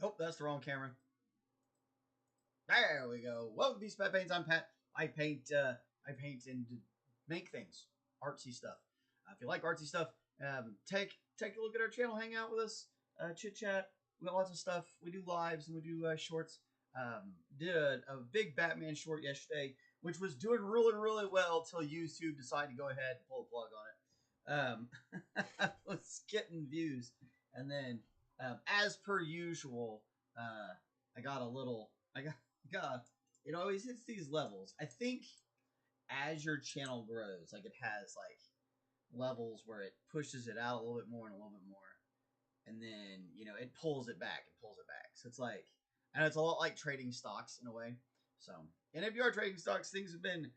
Oh, that's the wrong camera. There we go. Welcome to Beast Paints. I'm Pat. I paint and make things, artsy stuff. If you like artsy stuff, take a look at our channel. Hang out with us, chit chat. We got lots of stuff. We do lives and we do shorts. Did a big Batman short yesterday, which was doing really well till YouTube decided to go ahead and pull the plug on it. I was getting views, and then as per usual, I got it always hits these levels. I think as your channel grows, like it has like levels where it pushes it out a little bit more and a little bit more, and then it pulls it back and pulls it back. So it's like, and it's a lot like trading stocks in a way. So, and if you are trading stocks, things have been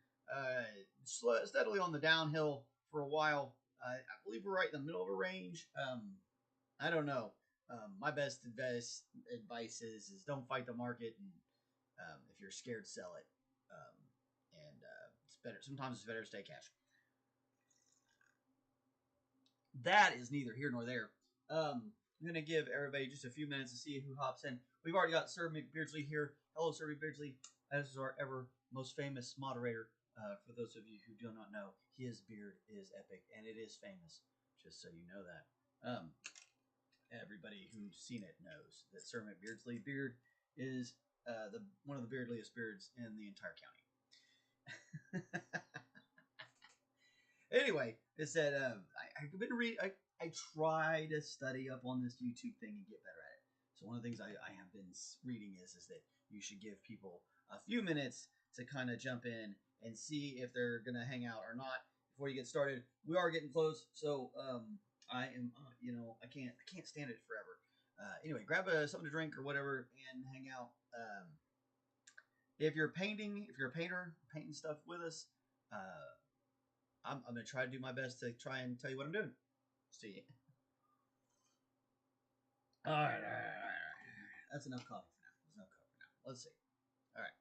steadily on the downhill for a while. I believe we're right in the middle of a range. I don't know. My best advice is don't fight the market, and if you're scared, sell it. It's better. Sometimes it's better to stay cash. That is neither here nor there. I'm gonna give everybody just a few minutes to see who hops in. We've already got Sir McBeardsly here. Hello, Sir McBeardsly. This is our ever most famous moderator. For those of you who do not know, his beard is epic and it is famous. Just so you know that. Everybody who's seen it knows that Sir McBeardsly beard is one of the beardliest beards in the entire county. Anyway, it said I've been I try to study up on this YouTube thing and get better at it. So one of the things I have been reading is that you should give people a few minutes to kind of jump in and see if they're gonna hang out or not before you get started. We are getting close, so I am I can't stand it forever. Anyway, grab something to drink or whatever and hang out. If you're painting, if you're a painter, painting stuff with us, I'm gonna try to do my best to try and tell you what I'm doing. See you. All right. That's enough coffee for now. That's enough coffee for now. Let's see. All right.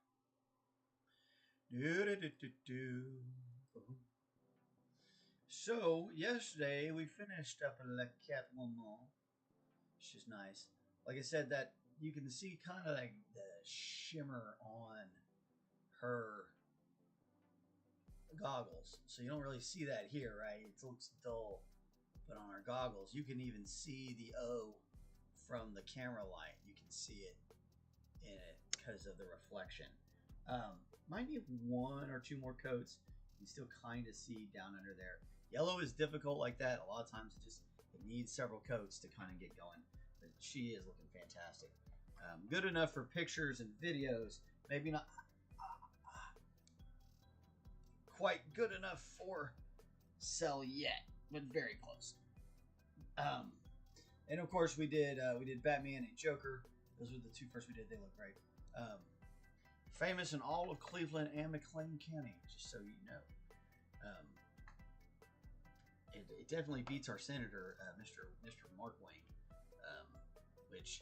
So yesterday we finished up Le Catwoman, which is nice. Like I said, that you can see kind of like the shimmer on her goggles. So you don't really see that here, right? It looks dull. But on our goggles, you can even see the O from the camera light. You can see it in it because of the reflection. Might need one or two more coats. You can still kind of see down under there. Yellow is difficult like that. A lot of times it needs several coats to kind of get going. But she is looking fantastic. Good enough for pictures and videos. Maybe not quite good enough for sell yet, but very close. And of course we did Batman and Joker. Those were the two first we did. They look great. Famous in all of Cleveland and McLean County, just so you know. It definitely beats our senator, Mr. Mark Wayne. Which,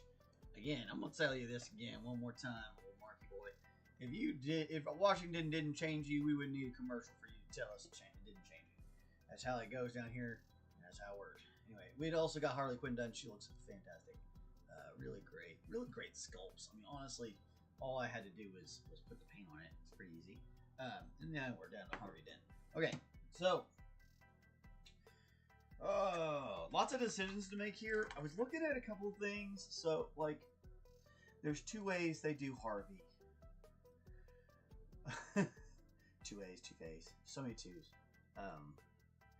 again, I'm gonna tell you this again one more time, little Marky boy. If Washington didn't change you, we wouldn't need a commercial for you to tell us it didn't change you. That's how it goes down here. That's how it works. Anyway, we'd also got Harley Quinn done. She looks fantastic. Really great sculpts. I mean, honestly, all I had to do was put the paint on it. It's pretty easy. And now we're down to Harvey Dent. Okay, so lots of decisions to make here. I was looking at a couple of things. So, like, there's two ways they do Harvey. two A's, two Face, so many twos. I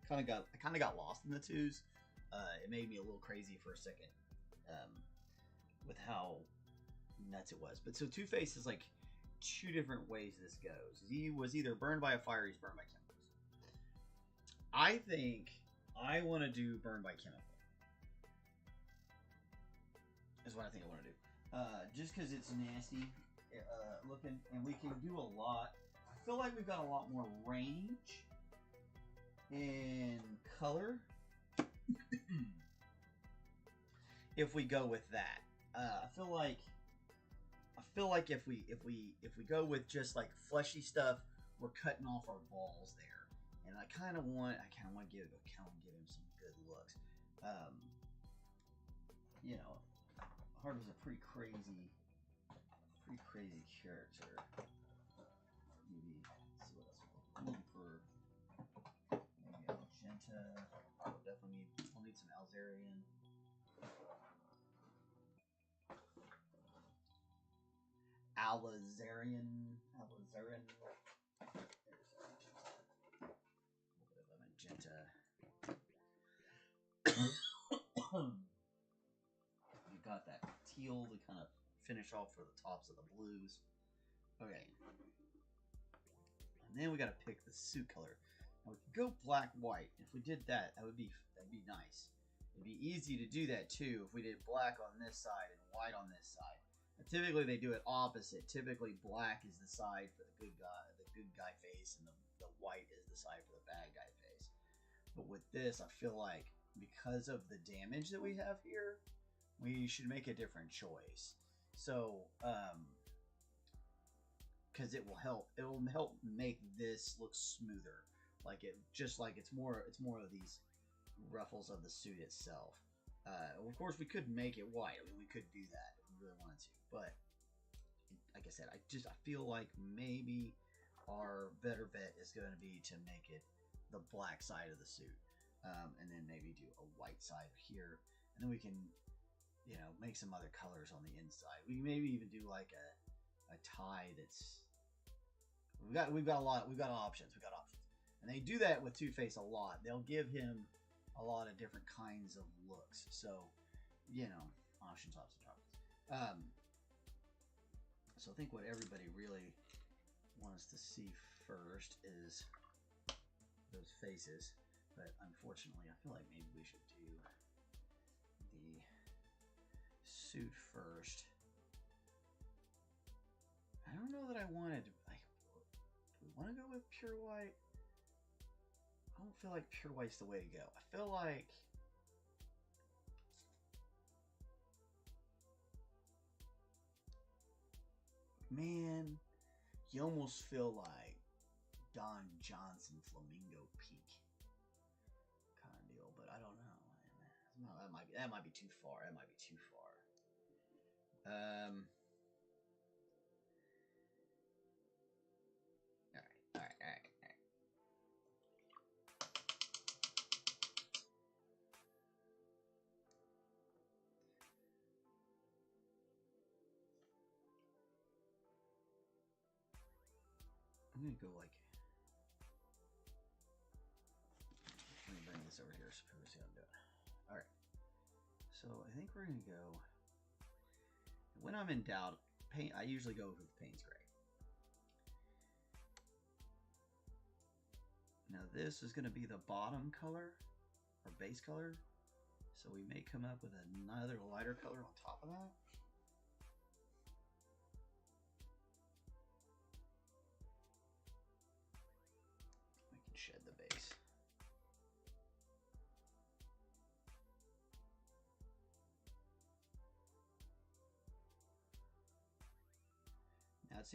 kind of got lost in the twos. It made me a little crazy for a second, with how nuts it was. But so Two Face is like two different ways this goes. He was either burned by a fire, or he's burned by chemicals. I think I want to do burned by chemical. Is what I think I want to do. Just because it's nasty looking, and we can do a lot. I feel like we've got a lot more range in color if we go with that. I feel like if we go with just like fleshy stuff, we're cutting off our balls there, and I kind of want to give him some good looks. You know, Harvey's a pretty crazy character. Maybe let's see what else we're looking for. Maybe magenta. We'll definitely need some Alzarian. Alizarin. There's a bit of a magenta. You got that teal to kind of finish off for the tops of the blues. Okay. And then we got to pick the suit color. Now we could go black white. If we did that, that'd be nice. It'd be easy to do that too if we did black on this side and white on this side. Now, typically they do it opposite. Typically black is the side for the good guy face, and the white is the side for the bad guy face. But with this, I feel like because of the damage that we have here, we should make a different choice. So, because it will help make this look smoother. It's more of these ruffles of the suit itself. Of course, we could make it white. I mean, we could do that if we really wanted to. But like I said, I feel like maybe our better bet is going to be to make it the black side of the suit, and then maybe do a white side here, and then we can, make some other colors on the inside. We can maybe even do like a tie that's we've got options. And they do that with Two Face a lot. They'll give him a lot of different kinds of looks. So, options. So I think what everybody really wants to see first is those faces. But unfortunately, I feel like maybe we should do the suit first. I don't know that I wanted to. Do we want to go with pure white? I don't feel like pure white's the way to go. I feel like man, you almost feel like Don Johnson Flamingo Peak kind of deal, but I don't know. No, that might be too far. All right. I'm gonna go like. Let me bring this over here so people see how I'm doing. All right. So I think we're gonna go. When I'm in doubt, paint. I usually go with Payne's Gray. Now this is gonna be the bottom color or base color, so we may come up with another lighter color on top of that. We can shed the base. Now it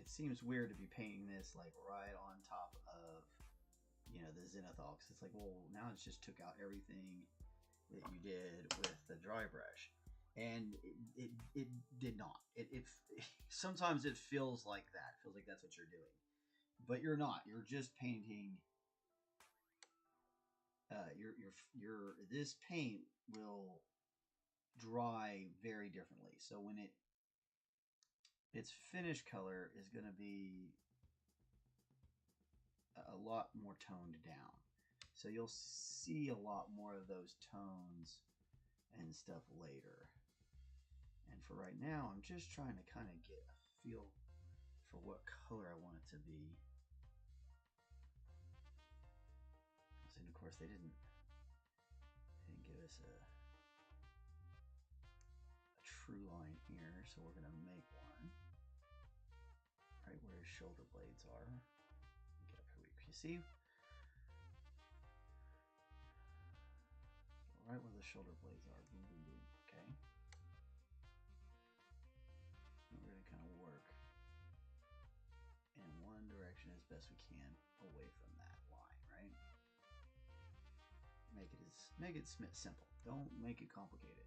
seems weird to be painting this like right on top of the zenithal, because it's like, well, now it's just took out everything that you did with the dry brush, and it did not. It sometimes it feels like that. It feels like that's what you're doing, but you're not. You're just painting. This paint will dry very differently. So when its finished color is going to be a lot more toned down. So you'll see a lot more of those tones and stuff later. And for right now, I'm just trying to kind of get a feel for what color I want it to be. And of course, they didn't give us a true line here, so we're gonna make one right where his shoulder blades are. Get up here, you see, right where the shoulder blades are. Boom, boom, boom. Okay. And we're gonna kind of work in one direction as best we can away from that line, right? Make it simple. Don't make it complicated.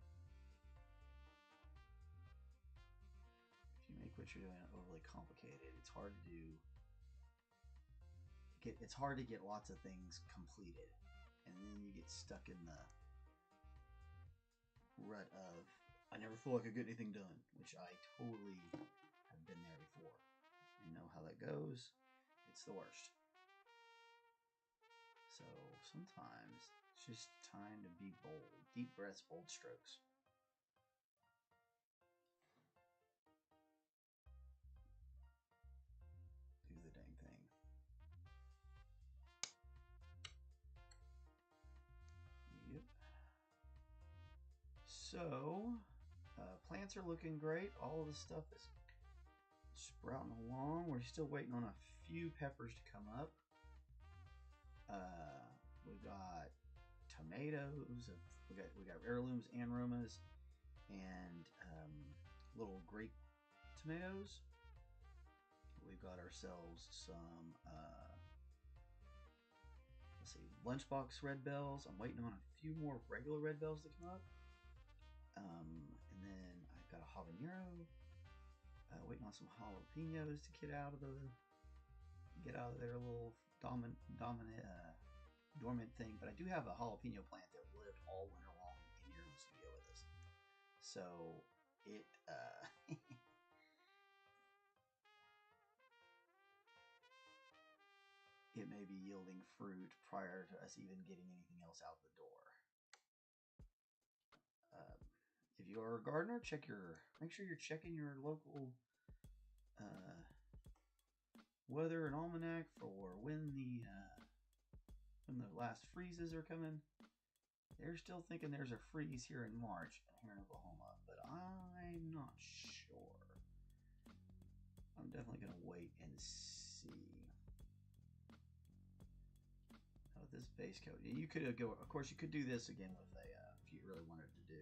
If you make what you're doing overly complicated, it's hard to do. It's hard to get lots of things completed, and then you get stuck in the rut of I never feel like I get anything done, which I totally have been there before and know how that goes. It's the worst. So sometimes it's just time to be bold. Deep breaths, bold strokes. Do the dang thing. Yep. So, plants are looking great. All of the stuff is sprouting along. We're still waiting on a few peppers to come up. We've got tomatoes. We got heirlooms and aromas, and little grape tomatoes. We've got ourselves some let's see, lunchbox red bells. I'm waiting on a few more regular red bells to come up. And then I've got a habanero. Waiting on some jalapenos to get out of their little dormant thing. But I do have a jalapeno plant that lived all winter long in here in the studio with us. So it it may be yielding fruit prior to us even getting anything else out the door. If you're a gardener, make sure you're checking your local weather and almanac for when the last freezes are coming. They're still thinking there's a freeze here in March here in Oklahoma, but I'm not sure. I'm definitely gonna wait and see. With this base coat, you could go. Of course, you could do this again with a. If you really wanted to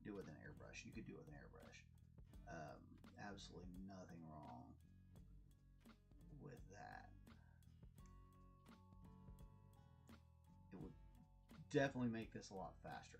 do with an airbrush, you could do it with an airbrush. Absolutely nothing wrong with that. It would definitely make this a lot faster.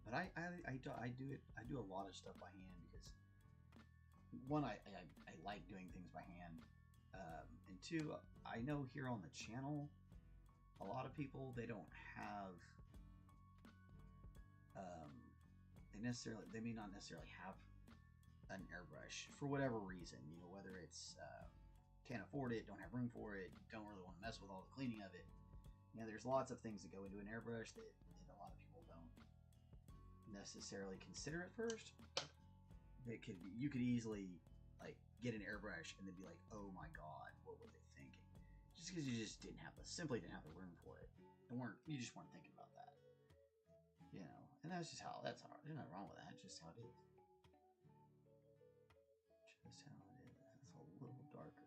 But I do a lot of stuff by hand because one, I like doing things by hand, and two, I know here on the channel, a lot of people, they don't have, they may not necessarily have an airbrush for whatever reason, you know, whether it's can't afford it, don't have room for it, don't really want to mess with all the cleaning of it. You know, there's lots of things that go into an airbrush that a lot of people don't necessarily consider at first. You could easily like get an airbrush and then be like, oh my god, what were they thinking? Just because you just simply didn't have the room for it, and you just weren't thinking about that, you know. And that's hard. There's nothing wrong with that. It's just how it is. Just how it is. It's a little darker.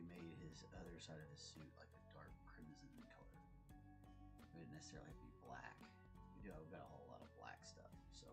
we made his other side of his suit like a dark crimson color. It wouldn't necessarily have to be black. We've got a whole lot of black stuff, so.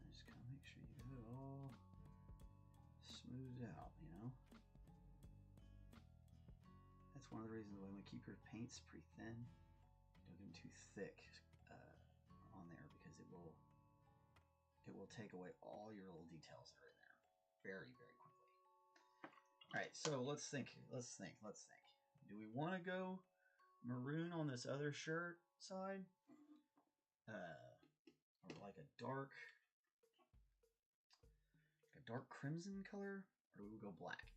Just gotta make sure you get it all smoothed out, you know? That's one of the reasons why we keep your paints pretty thin. Don't get them too thick on there, because it will take away all your little details that are in there very, very quickly. All right, so let's think. Do we want to go maroon on this other shirt side? Or like a dark crimson color, or do we go black?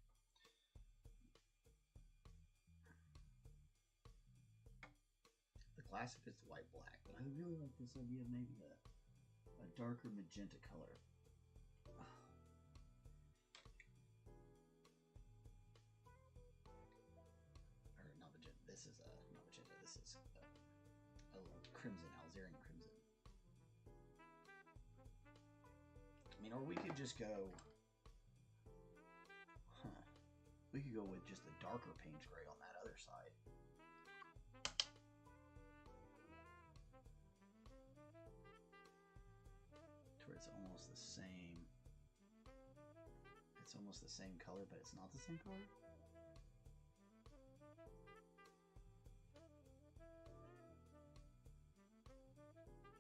The classic is white black, but I really like this idea of maybe a darker magenta color. Or not magenta. This is not magenta. This is a crimson, Alzerian crimson. I mean, or we could just go. We could go with just a darker Payne's Gray on that other side. To where it's almost the same. It's almost the same color, but it's not the same color.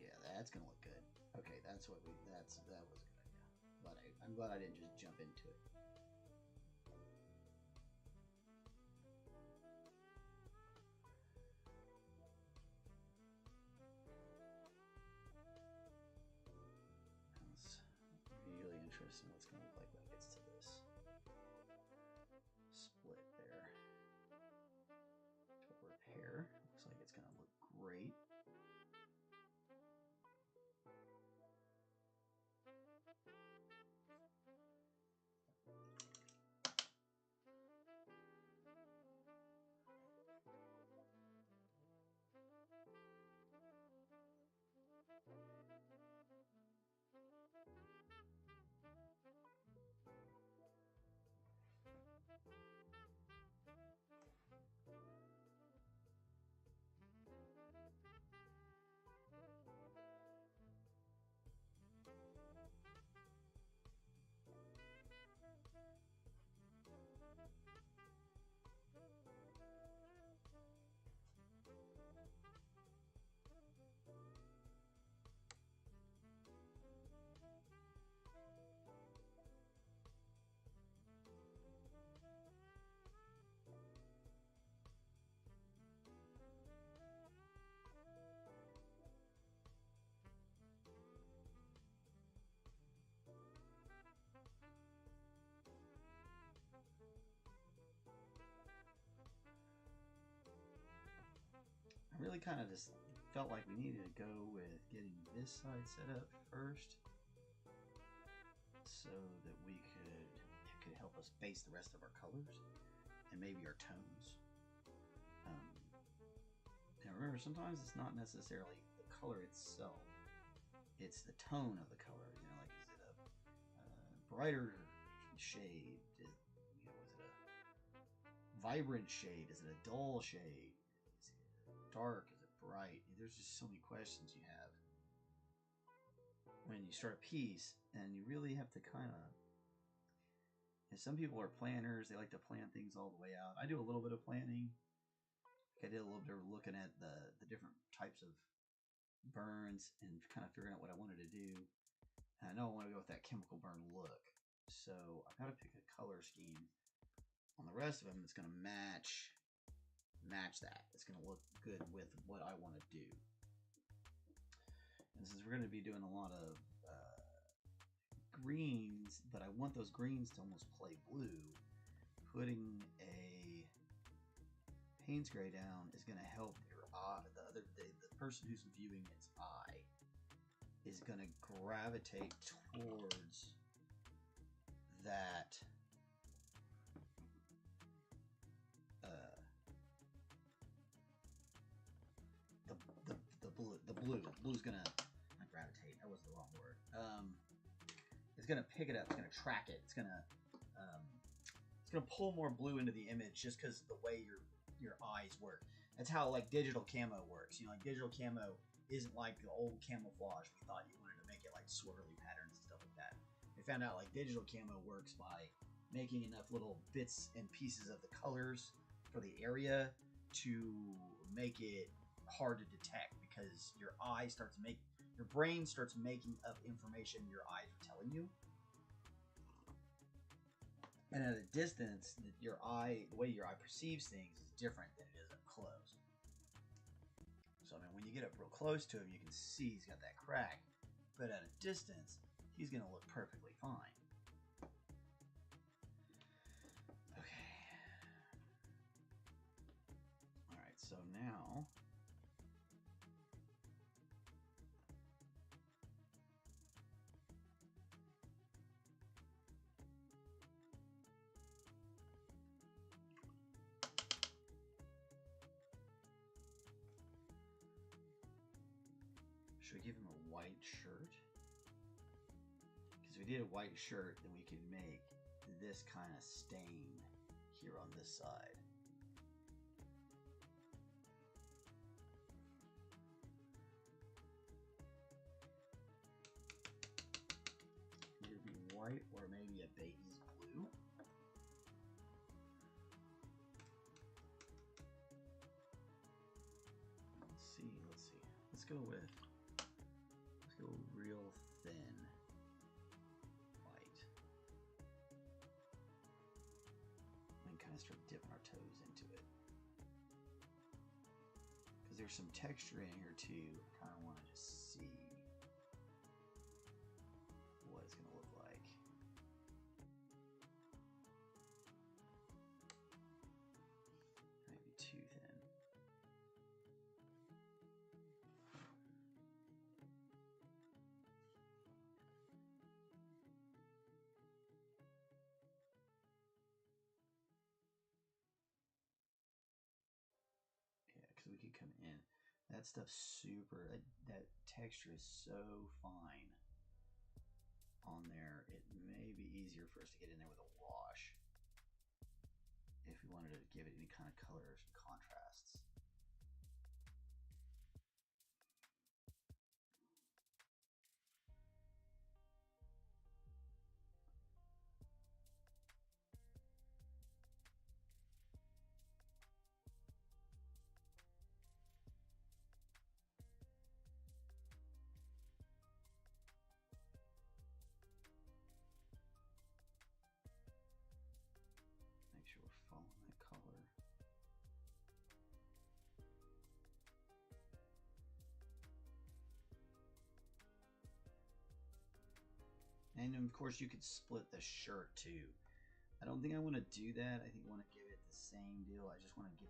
Yeah, that's gonna look good. Okay, that was a good idea. I'm glad I didn't just jump into it. Really interesting what it's going to look like when it gets to this split there. To repair. Looks like it's going to look great. I really kind of just felt like we needed to go with getting this side set up first, so that it could help us base the rest of our colors and maybe our tones. And remember, sometimes it's not necessarily the color itself; it's the tone of the color. You know, like is it a brighter shade? Is it a vibrant shade? Is it a dull shade? Dark? Is it bright? There's just so many questions you have when you start a piece, and you really have to kind of. And some people are planners; they like to plan things all the way out. I do a little bit of planning. I did a little bit of looking at the different types of burns and kind of figuring out what I wanted to do. And I know I want to go with that chemical burn look, so I've got to pick a color scheme on the rest of them that's going to match that. It's going to look good with what I want to do. And since we're going to be doing a lot of greens, but I want those greens to almost play blue. Putting a Payne's gray down is going to help your eye. The person who's viewing its eye is going to gravitate towards that the blue. Blue's gonna not gravitate. That was the wrong word. It's gonna pick it up. It's gonna track it. It's gonna pull more blue into the image just because the way your eyes work. That's how like digital camo works. You know, like digital camo isn't like the old camouflage. We thought you wanted to make it like swirly patterns and stuff like that. They found out like digital camo works by making enough little bits and pieces of the colors for the area to make it hard to detect, because your brain starts making up information your eyes are telling you. And at a distance, the way your eye perceives things is different than it is up close. So I mean, when you get up real close to him, you can see he's got that crack, but at a distance, he's going to look perfectly fine. Okay. All right, so now should we give him a white shirt? Because if we did a white shirt, then we could make this kind of stain here on this side. Either be white or maybe a baby's blue. Let's see. Let's go real thin white and kind of start dipping our toes into it, because there's some texture in here too. I kind of want to just see what it's going to look like. Might be too thin. We could come in. That stuff's super. That texture is so fine on there. It may be easier for us to get in there with a wash if we wanted to give it any kind of colors and contrasts. Following that color. And of course you could split the shirt too. I don't think I want to do that. I think I want to give it the same deal. I just want to get,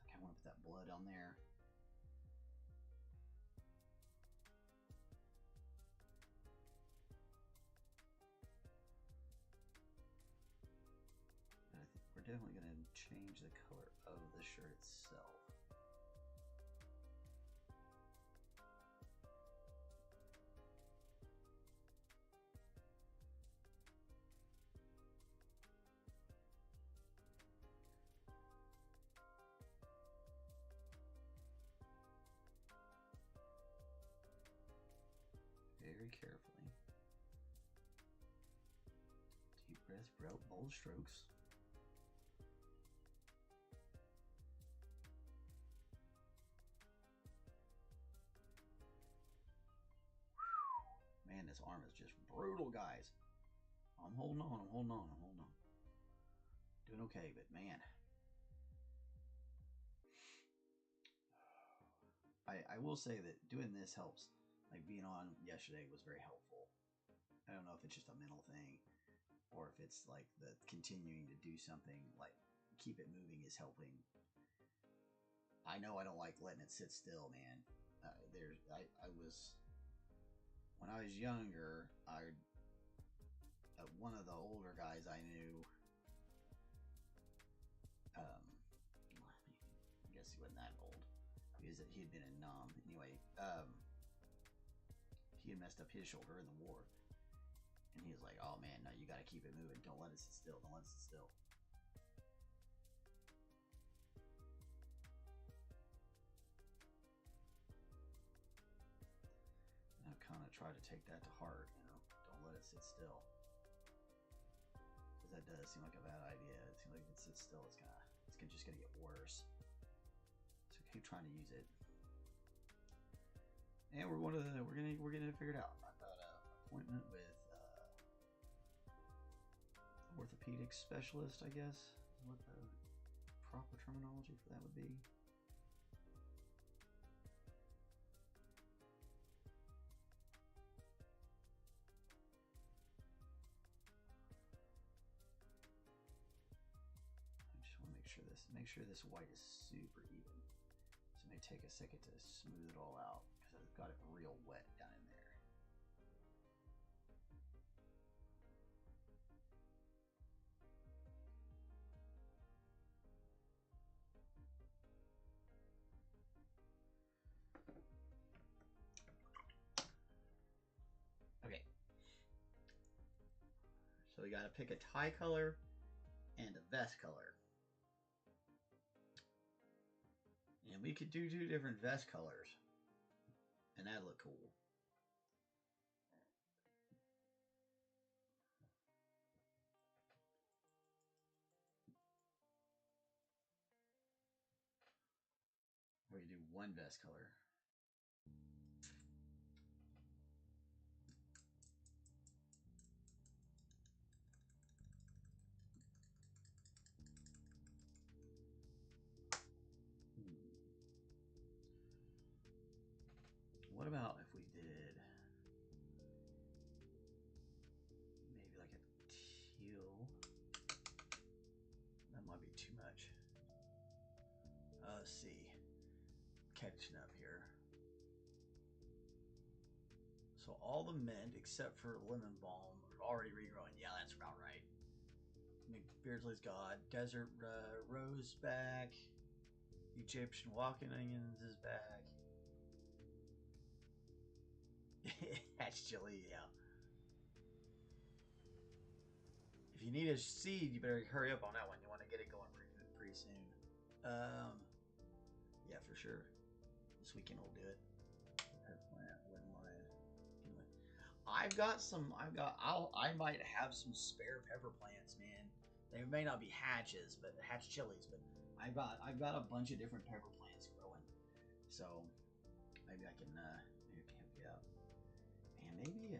okay, I want to put that blood on there. We're definitely going to change the color of the shirt itself. Very carefully. Deep breath, bold strokes. Man, this arm is just brutal, guys. I'm holding on. Doing okay, but man. I will say that doing this helps. Like being on yesterday was very helpful. I don't know if it's just a mental thing or if it's like the continuing to do something like keep it moving is helping. I know I don't like letting it sit still, man. I was when I was younger. One of the older guys I knew. I guess he wasn't that old. He had been in Nam anyway. He had messed up his shoulder in the war, and he was like, "Oh man, no, you got to keep it moving. Don't let it sit still. Don't let it sit still." And I kind of try to take that to heart. Don't let it sit still, because that does seem like a bad idea. It seems like if it sits still, it's just gonna get worse. So keep trying to use it. And we're gonna figure it out. I've got an appointment with orthopedic specialist, I guess is what the proper terminology for that would be. I just want to make sure this white is super even. So it may take a second to smooth it all out because I've got it real wet down in there. Okay. So we got to pick a tie color and a vest color. And we could do 2 different vest colors. And that'd look cool. Or you do 1 vest color. What about if we did maybe like a teal? That might be too much. Let's see. Catching up here. So all the mint except for lemon balm are already regrowing. Yeah, that's about right. McBeardsly's got desert rose back. Egyptian walking onions is back. That's chili, yeah. If you need a seed, you better hurry up on that one. You want to get it going pretty soon. Yeah, for sure. This weekend we'll do it. Anyway, I might have some spare pepper plants, man. They may not be hatches, but hatch chilies. But I've got a bunch of different pepper plants growing. So maybe I can help you out. Man, maybe I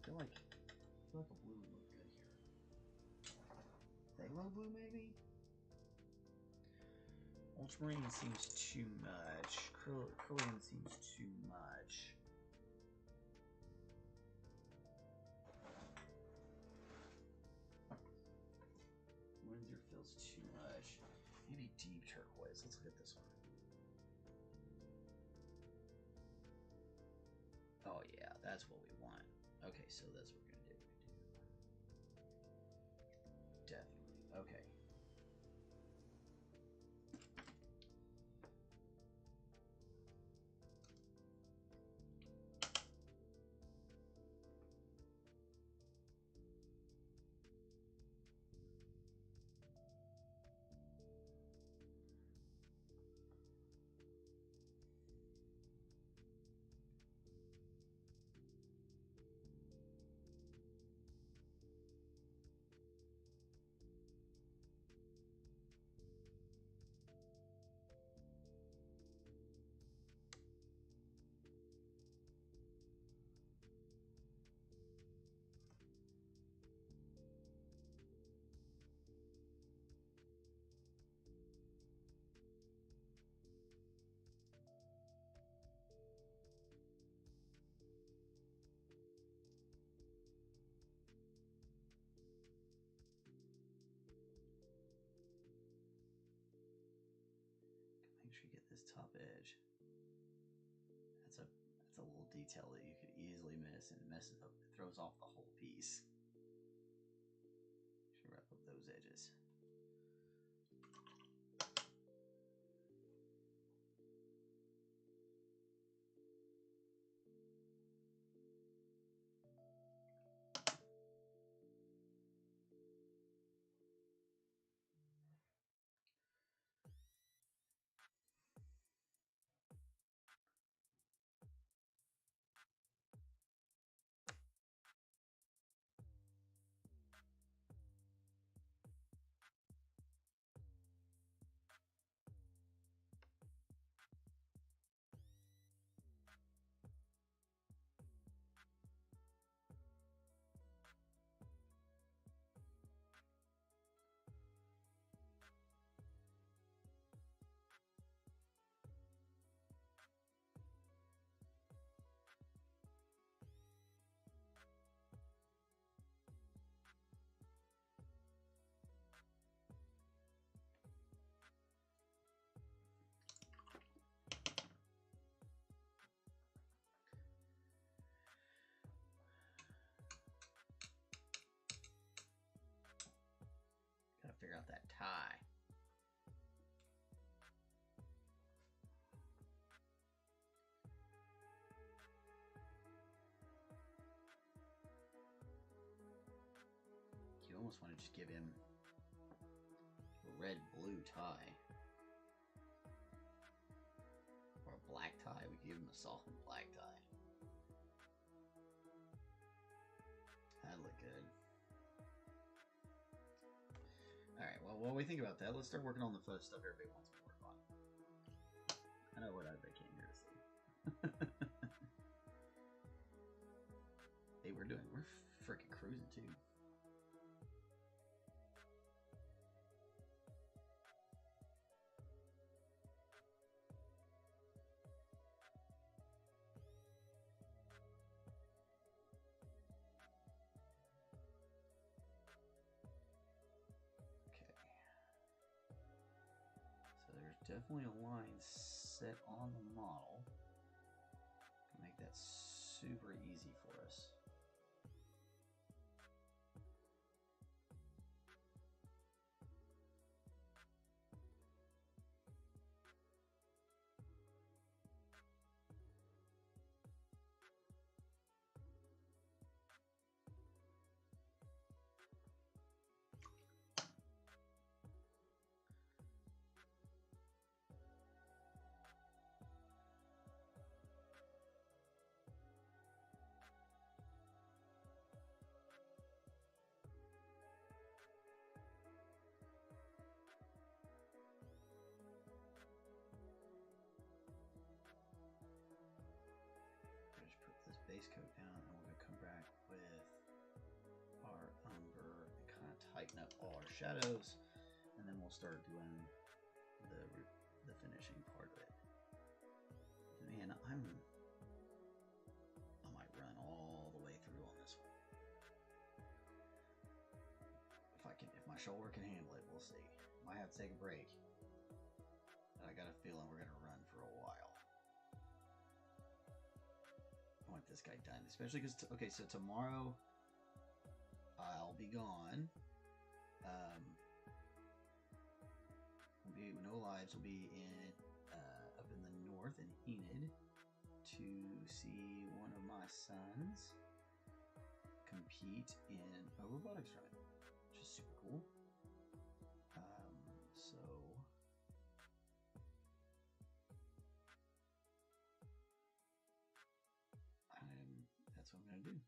feel like a blue would look good here. Phthalo blue, maybe? Ultramarine seems too much. Cerulean seems too much. Windsor feels too much. Maybe deep turquoise. Let's look at this one. Oh yeah, that's what we want. Okay, so that's what we're gonna do. Definitely. Okay. top edge. That's a little detail that you could easily miss, and it messes up. It throws off the whole piece. Should wrap up those edges. Gotta figure out that tie. You almost want to just give him a red-blue tie. Or a black tie. We could give him a soft black tie. That'd look good. Alright, well, while we think about that, let's start working on the fun stuff everybody wants to work on. I know what everybody came here to see. Hey, we're freaking cruising too. Definitely a line set on the model. Make that super easy for us. Base coat down, and we're going to come back with our umber and kind of tighten up all our shadows, and then we'll start doing the finishing part of it. Man, I might run all the way through on this one. If my shoulder can handle it, we'll see. Might have to take a break, but I got a feeling we're going to run for a while. I want this guy done, especially because okay, so tomorrow I'll be gone. No lives. Will be in up in the north in Enid to see one of my sons compete in a robotics run, which is super cool. So. That's what I'm going to do.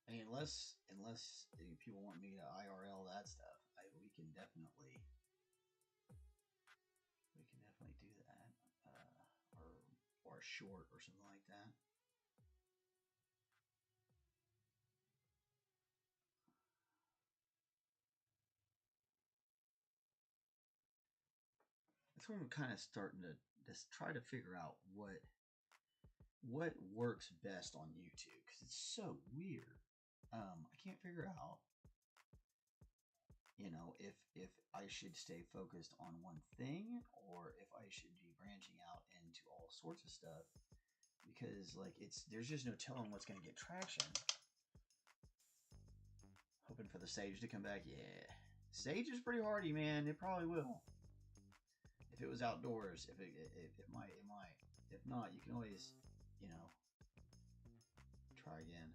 I mean, unless people want me to IRL that stuff, we can definitely do that, or short or something like that. That's when I'm kind of starting to just try to figure out what works best on YouTube, because it's so weird. I can't figure out you know, if I should stay focused on one thing or if I should be branching out into all sorts of stuff, because like there's just no telling what's going to get traction. Hoping for the sage to come back. Yeah, sage is pretty hardy, man. It probably will. If it was outdoors, if it might, it might. If not, you can always, you know, try again.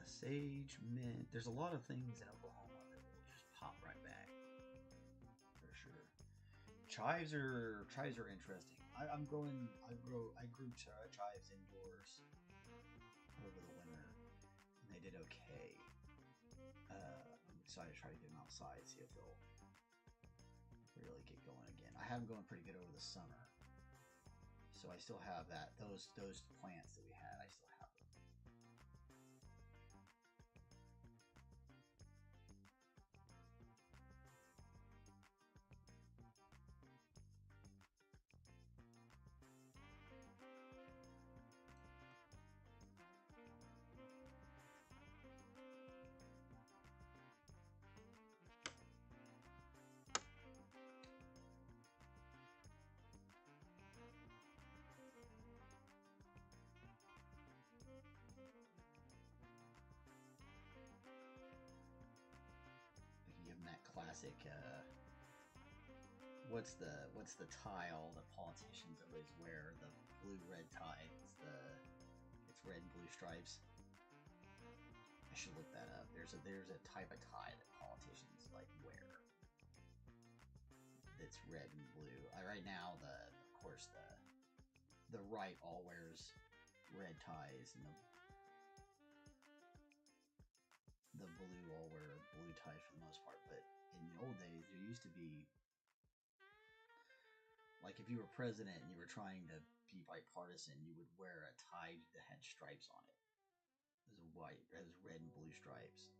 Sage, mint. There's a lot of things in Oklahoma that will just pop right back, for sure. Chives are interesting. I grew chives indoors over the winter, and they did okay. I'm excited to try to get them outside, see if they'll really get going again. I have them going pretty good over the summer, so I still have those plants that we had. I still have them. That classic what's the tile that politicians always wear, the blue red tie? It's red and blue stripes. I should look that up. There's a type of tie that politicians like wear that's red and blue. Right now of course the right all wears red ties, and the blue all wear blue ties for the most part. But in the old days, there used to be, like, if you were president and you were trying to be bipartisan, you would wear a tie that had stripes on it. It was white, it was red and blue stripes.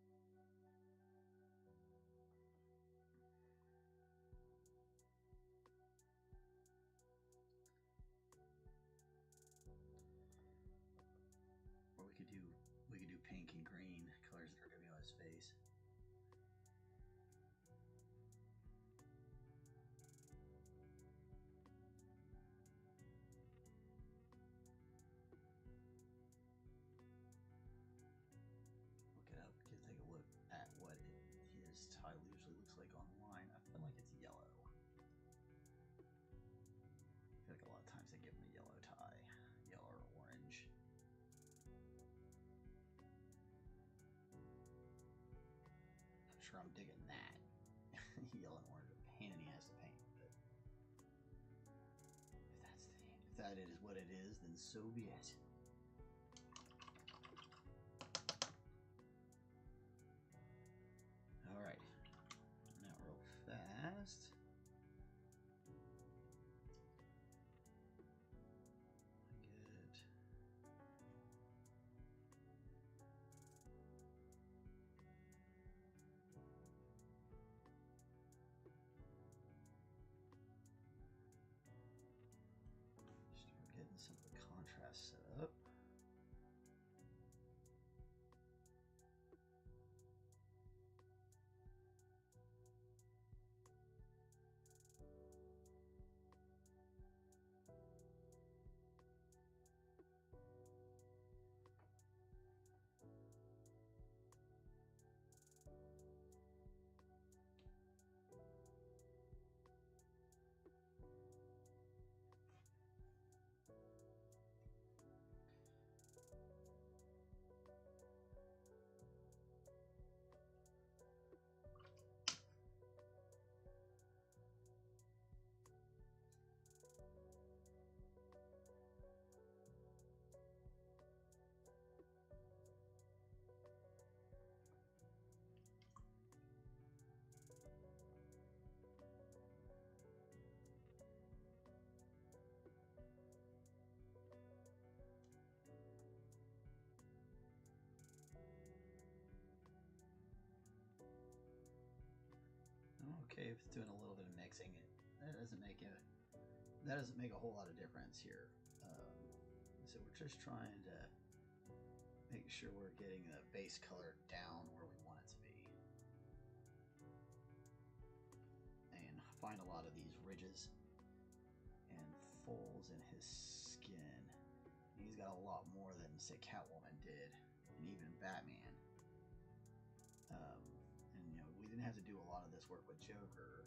Or we could do pink and green colors that are gonna be on his face. Look it up. Take a look at what his tie usually looks like online. I feel like it's yellow. I feel like a lot of times they give him a yellow tie, yellow or orange. Not sure I'm digging that. Yellow and orange, a pain in the ass to paint. But if that is what it is, then so be it. All right, now real fast. Some of the contrast set up. okay with doing a little bit of mixing. That doesn't make a whole lot of difference here. So we're just trying to make sure we're getting the base color down where we want it to be, and find a lot of these ridges and folds in his skin. He's got a lot more than, say, Catwoman did, and even Batman. And we didn't have to do a lot of this work with Joker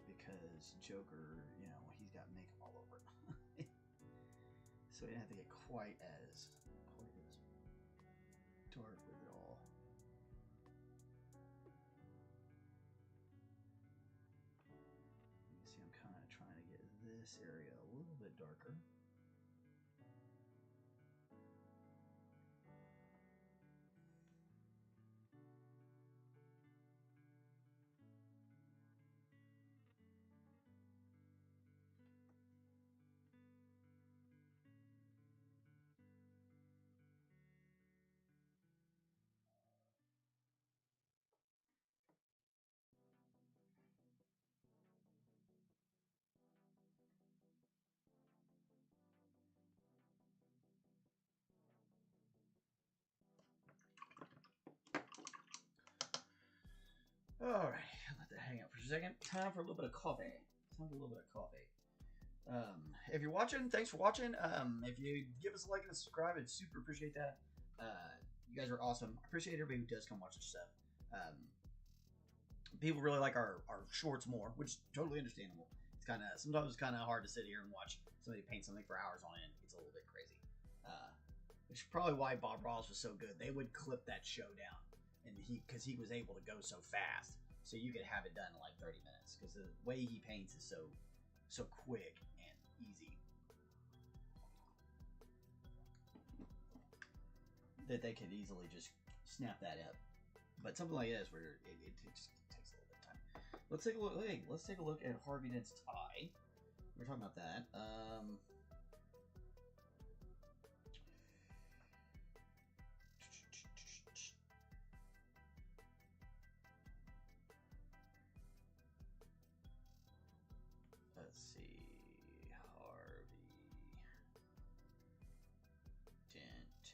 because Joker, he's got makeup all over it. So we didn't have to get quite as dark with it all. You can see I'm kind of trying to get this area a little bit darker. All right, let that hang out for a second. Time for a little bit of coffee. If you're watching, thanks for watching. If you give us a like and a subscribe, I'd super appreciate that. You guys are awesome. I appreciate everybody who does come watch this stuff. People really like our shorts more, which is totally understandable. It's sometimes it's kind of hard to sit here and watch somebody paint something for hours on end. It's a little bit crazy. Which is probably why Bob Ross was so good. They would clip that show down. And because he was able to go so fast, so you could have it done in like 30 minutes. Because the way he paints is so quick and easy that they could easily just snap that up. But something like this, where it just takes a little bit of time. Let's take a look. Hey, let's take a look at Harvey Dent's tie. We're talking about that. Let's see, Harvey Dent tie.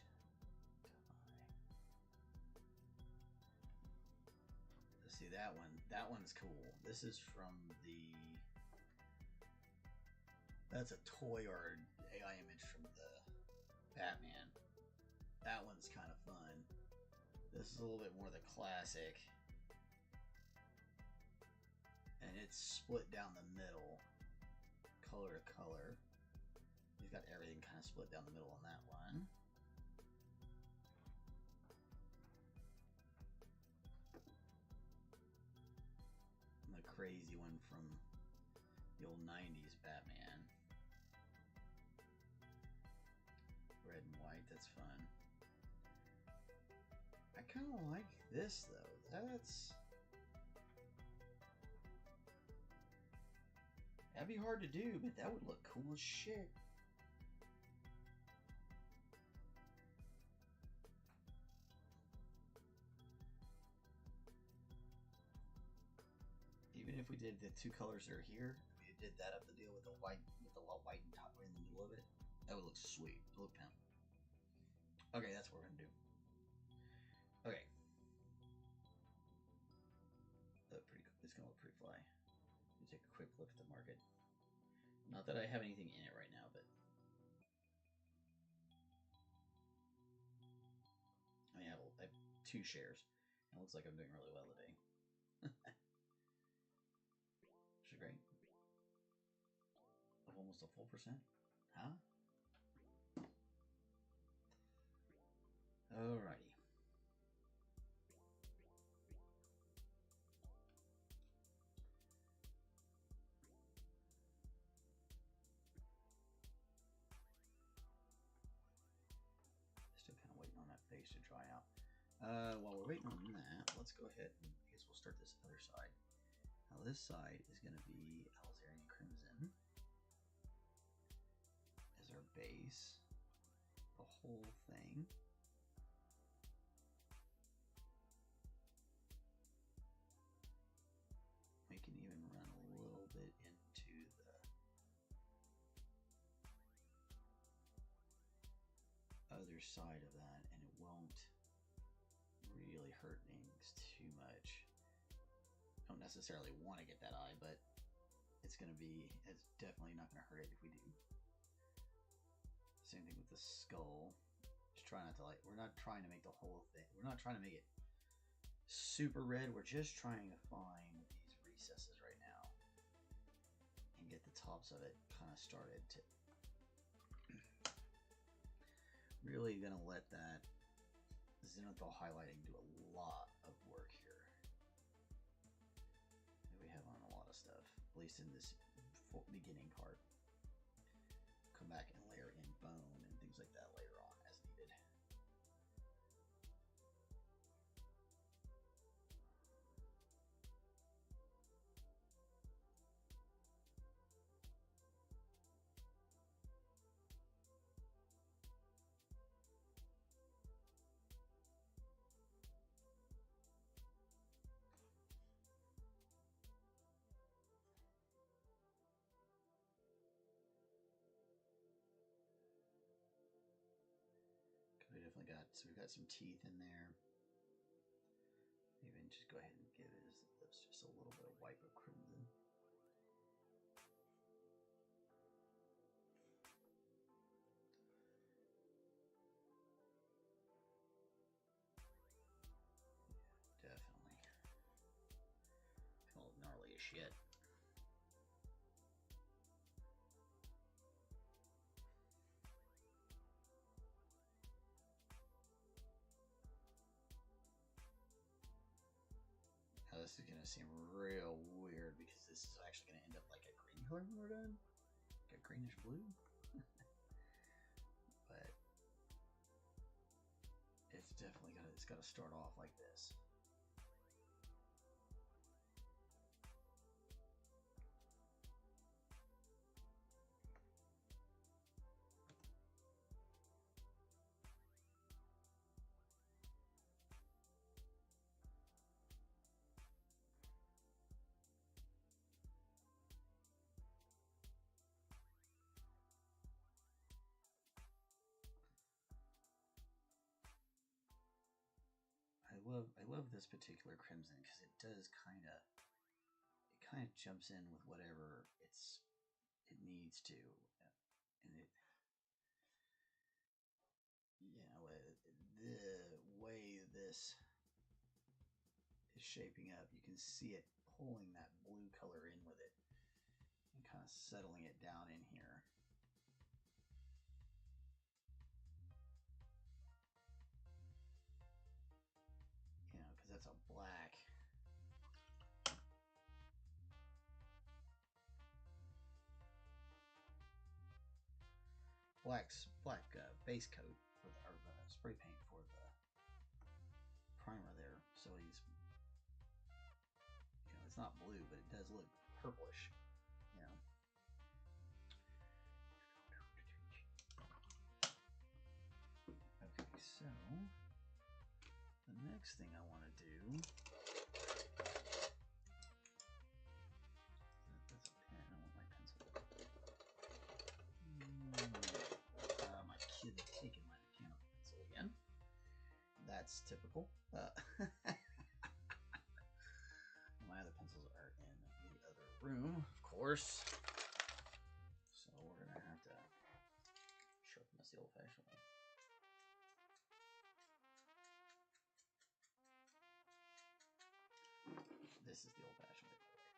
Let's see that one. That one's cool. This is from that's a toy or AI image from the Batman. That one's kind of fun. This is a little bit more the classic. And it's split down the middle, color to color. He's got everything kind of split down the middle on that one. And the crazy one from the old 90s Batman. Red and white, that's fun. I kind of like this though. That'd be hard to do, but that would look cool as shit. Even if we did the two colors that are here, we did that up the deal with the white and top right in the middle of it, that would look sweet. Look pimp. Okay, that's what we're gonna do. Okay. It's gonna look pretty fly. Let me take a quick look at the market. Not that I have anything in it right now, but I mean, I have 2 shares. It looks like I'm doing really well today. Which is great. Of almost a full percent, huh? Alrighty. Face to dry out. While we're waiting on that, let's go ahead and I guess we'll start this other side. Now this side is going to be Alizarin Crimson as our base, the whole thing. Making either side of that, and it won't really hurt things too much. Don't necessarily want to get that eye, but it's definitely not going to hurt it if we do. Same thing with the skull. Just try not to we're not trying to make the whole thing, we're not trying to make it super red, we're just trying to find these recesses right now and get the tops of it kind of started to really gonna let that zenithal highlighting do a lot of work here. We have on a lot of stuff, at least in this beginning part. Come back and layer in bone and things like that later on as needed. We definitely we've got some teeth in there. Even just go ahead and give his lips just a little bit of wipe of crimson. Yeah, definitely. Feel gnarly as shit. Now this is going to seem real weird because this is actually going to end up like a green color when we're done. Like a greenish blue. But it's definitely got to start off like this. I love this particular crimson because it does kind of jumps in with whatever it needs to, and it, you know, the way this is shaping up, you can see it pulling that blue color in with it and kind of settling it down in here. You know, because that's a black. Black base coat for the spray paint for the primer there. So he's, you know, it's not blue, but it does look purplish. You know. Okay, so the next thing I want to do, that's a pen, I want my pencil. My kid has taken my mechanical pencil again. That's typical. My other pencils are in the other room, of course. So we're going to have to sharpen this the old-fashioned way. This is the old-fashioned way, by the way.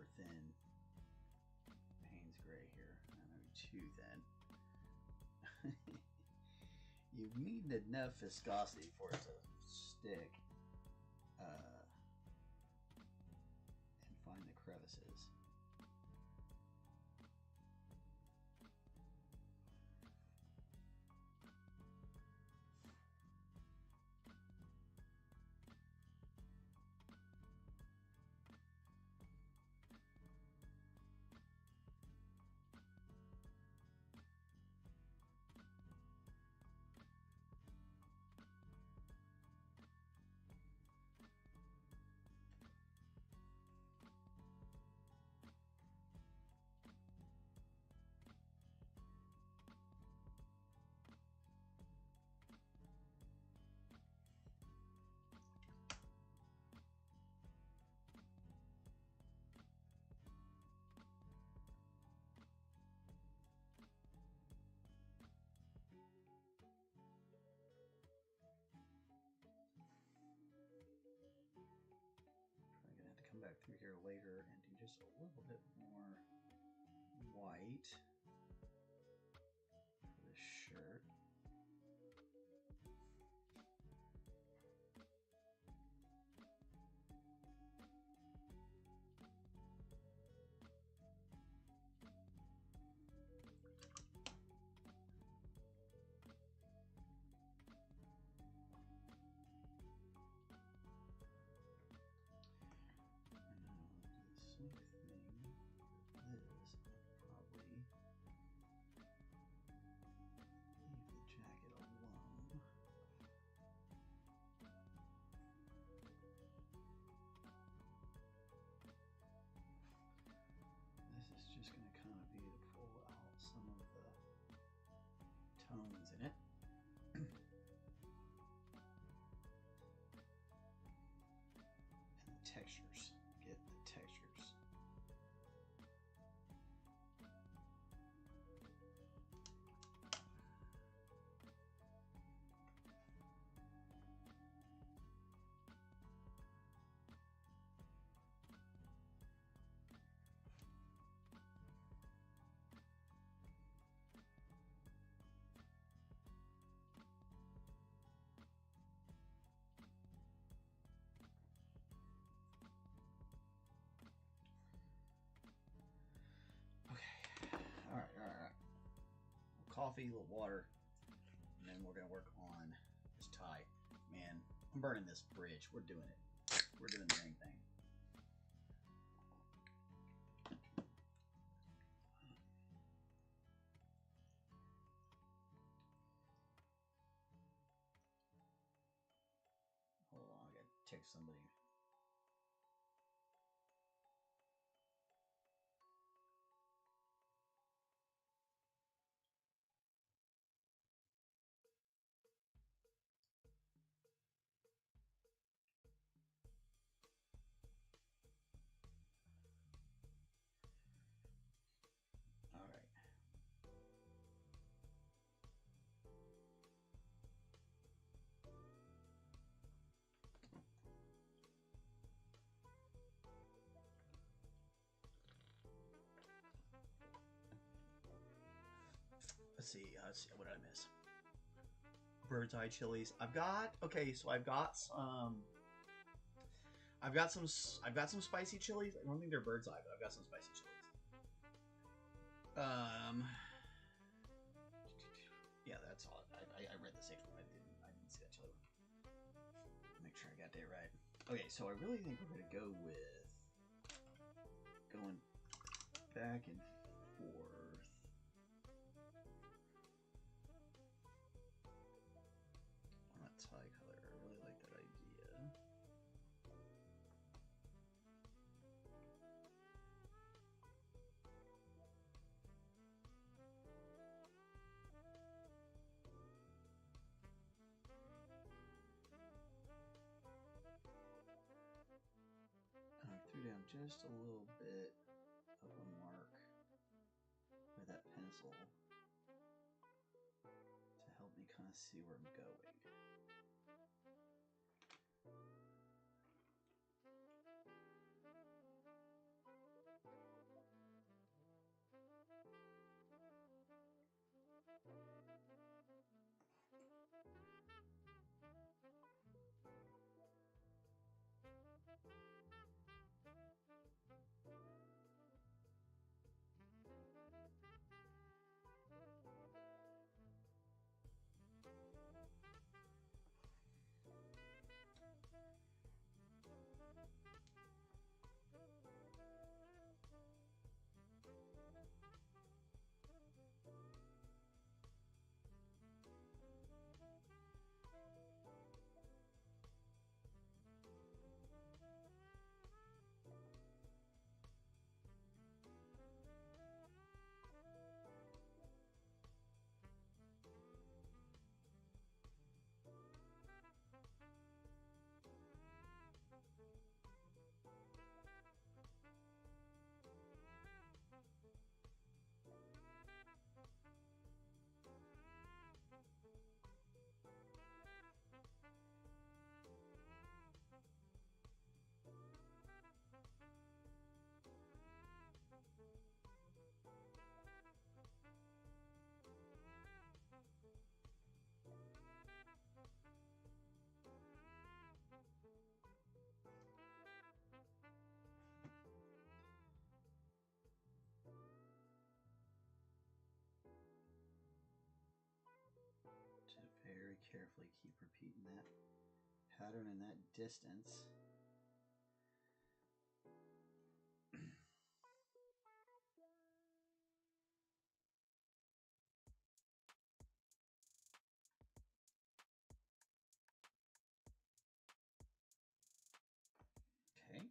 super thin Payne's gray here. Maybe too thin. You need enough viscosity for it to stick and find the crevices. Come back through here later and do just a little bit more white for this shirt. Same thing for this. Probably leave the jacket alone. This is just going to kind of be to pull out some of the tones in it. And the textures. Get the textures. All right. Coffee, a little water, and then we're gonna work on this tie. Man, I'm burning this bridge. We're doing it. We're doing the dang thing. Hold on, I gotta text somebody. All right. Let's see. What did I miss? Bird's eye chilies. I've got some spicy chilies. I don't think they're bird's eye, but I've got some spicy chilies. Yeah, that's all. I read the safe one. I didn't see that chili one. Make sure I got that right. Okay, so I really think we're gonna go with going back and forth. On that tie color. I really like that idea. I threw down just a little bit of a mark with that pencil to help me kind of see where I'm going. Very carefully keep repeating that pattern and that distance. Okay.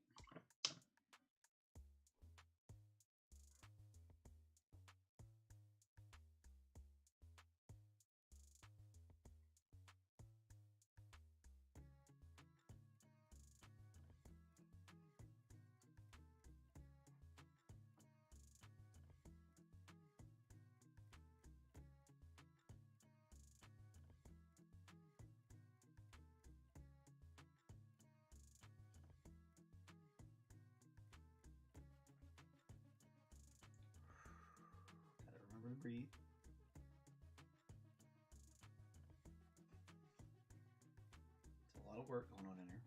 Gotta remember to breathe. It's a lot of work going on in here.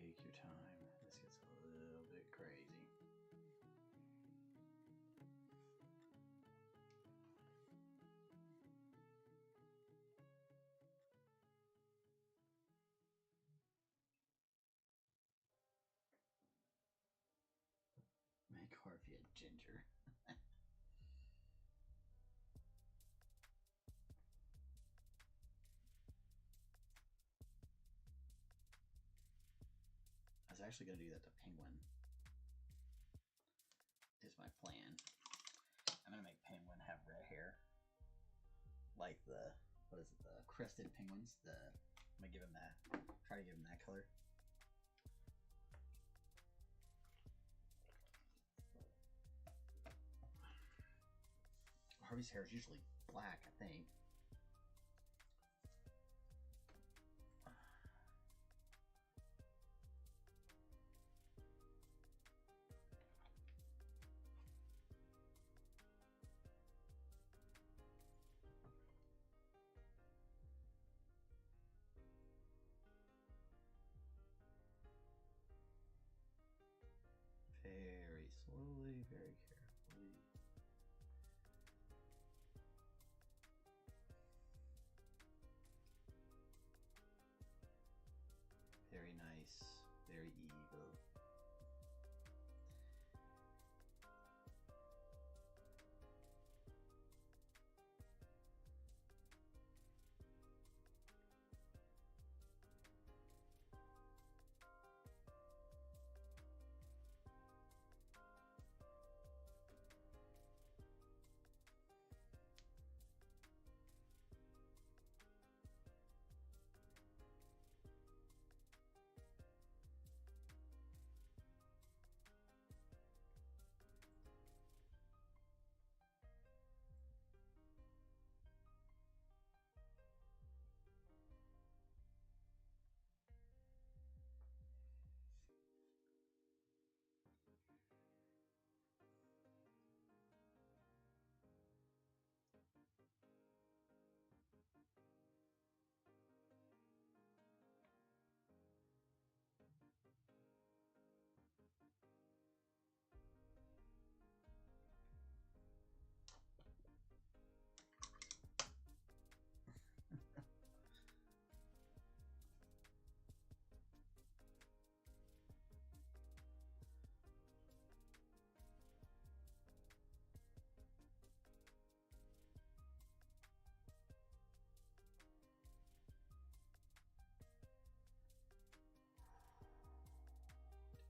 Take your time. This gets a little bit crazy. Make Harvey a ginger. actually going to do that to Penguin. Is my plan. I'm going to make Penguin have red hair. Like the, what is it, the crested penguins. I'm going to give him that, try to give him that color. Harvey's hair is usually black, I think. Very slowly, very carefully. Very nice, very evil.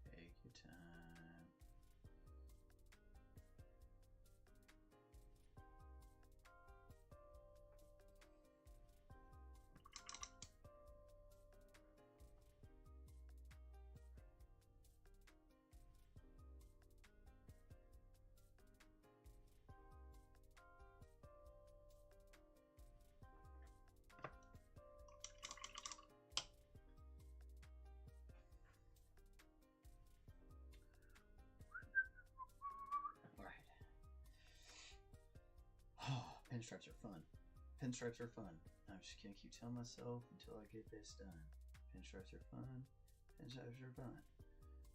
Take your time. Pinstripes are fun. Pinstripes are fun. I'm just gonna keep telling myself until I get this done. Pinstripes are fun. Pinstripes are fun.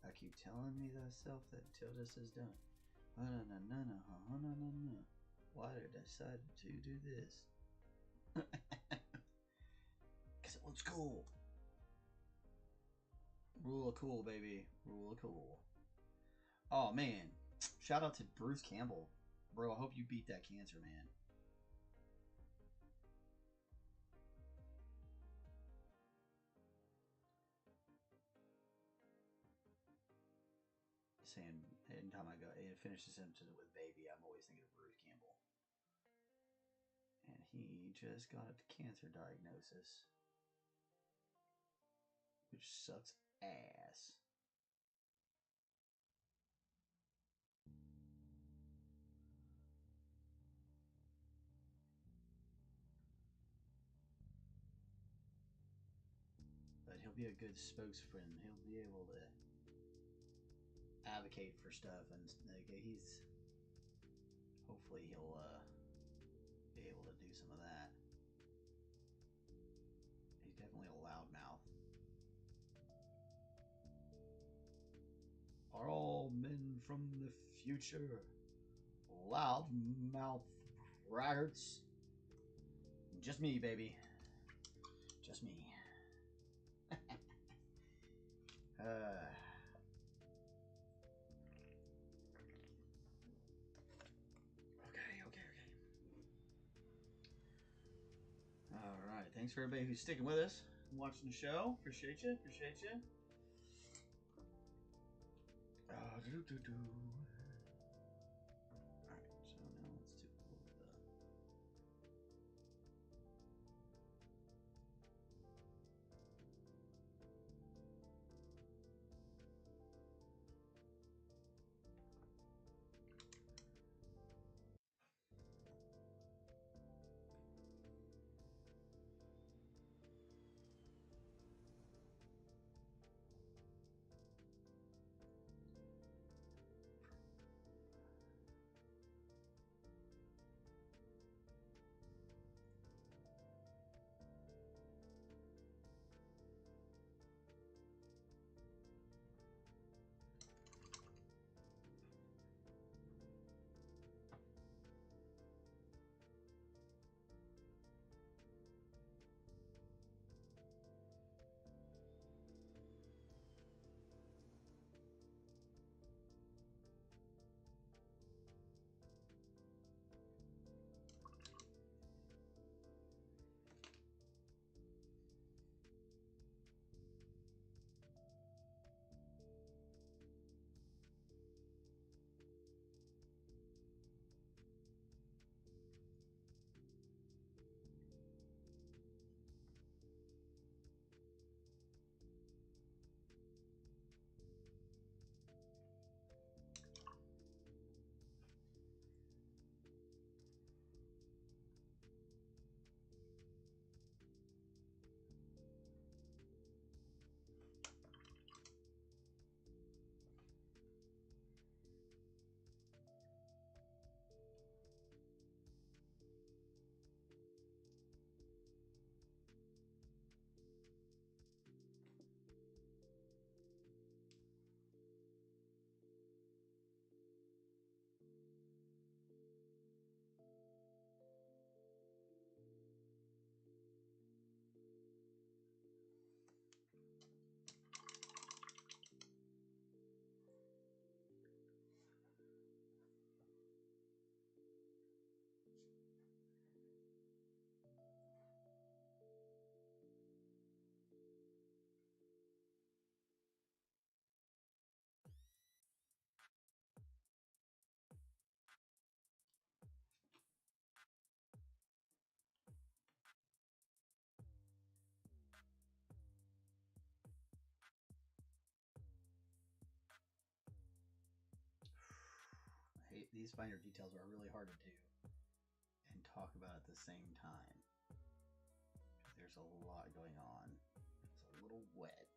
I keep telling me myself that until this is done. Why did I decide to do this? Cause it looks cool. Rule of cool, baby. Rule of cool. Oh man. Shout out to Bruce Campbell. Bro, I hope you beat that cancer, man. Saying anytime I go and finish the sentence with baby, I'm always thinking of Bruce Campbell. And he just got a cancer diagnosis, which sucks ass. But he'll be a good spokesman. He'll be able to advocate for stuff, and like, hopefully he'll be able to do some of that. He's definitely a loudmouth. Are all men from the future loudmouth braggarts? Just me, baby. Just me. Alright, thanks for everybody who's sticking with us and watching the show. Appreciate you. Appreciate you. Alright, so now let's do a little bit of these finer details are really hard to do and talk about at the same time. There's a lot going on. It's a little wet.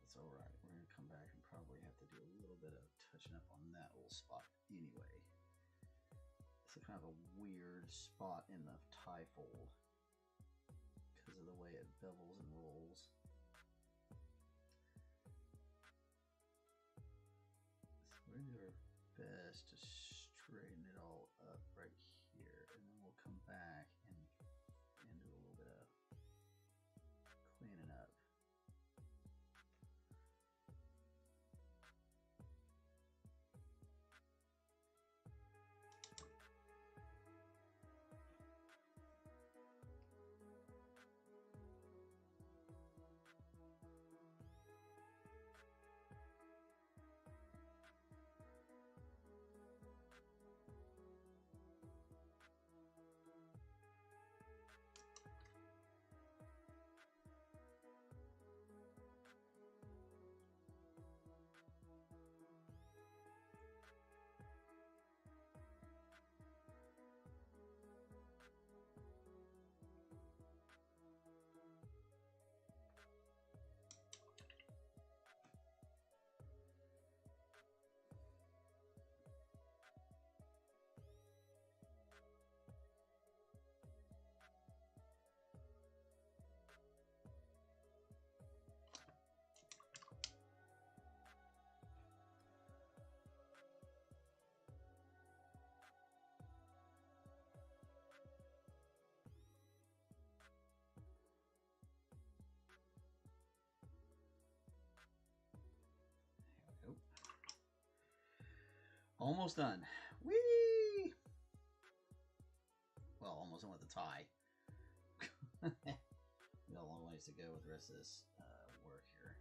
It's alright. We're going to come back and probably have to do a little bit of touching up on that little spot anyway. It's a kind of a weird spot in the tie fold because of the way it bevels and rolls. So we're going to do our best to straighten it all up right here, and then we'll come back and do a little bit of cleaning up. Almost done. Whee! Well, almost done with the tie. We got a long ways to go with the rest of this work here.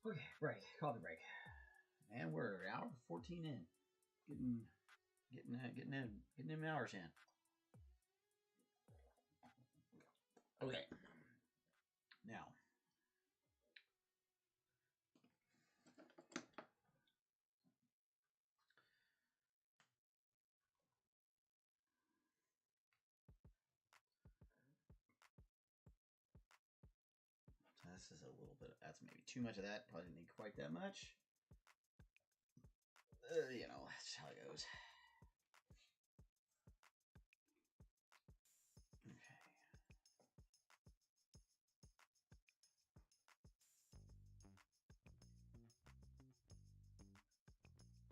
Okay, break. Coffee break. And we're an hour 14 in. Getting them hours in. Okay. Now. So this is a little bit, that's maybe too much of that. Probably didn't need quite that much. You know, that's how it goes. Okay.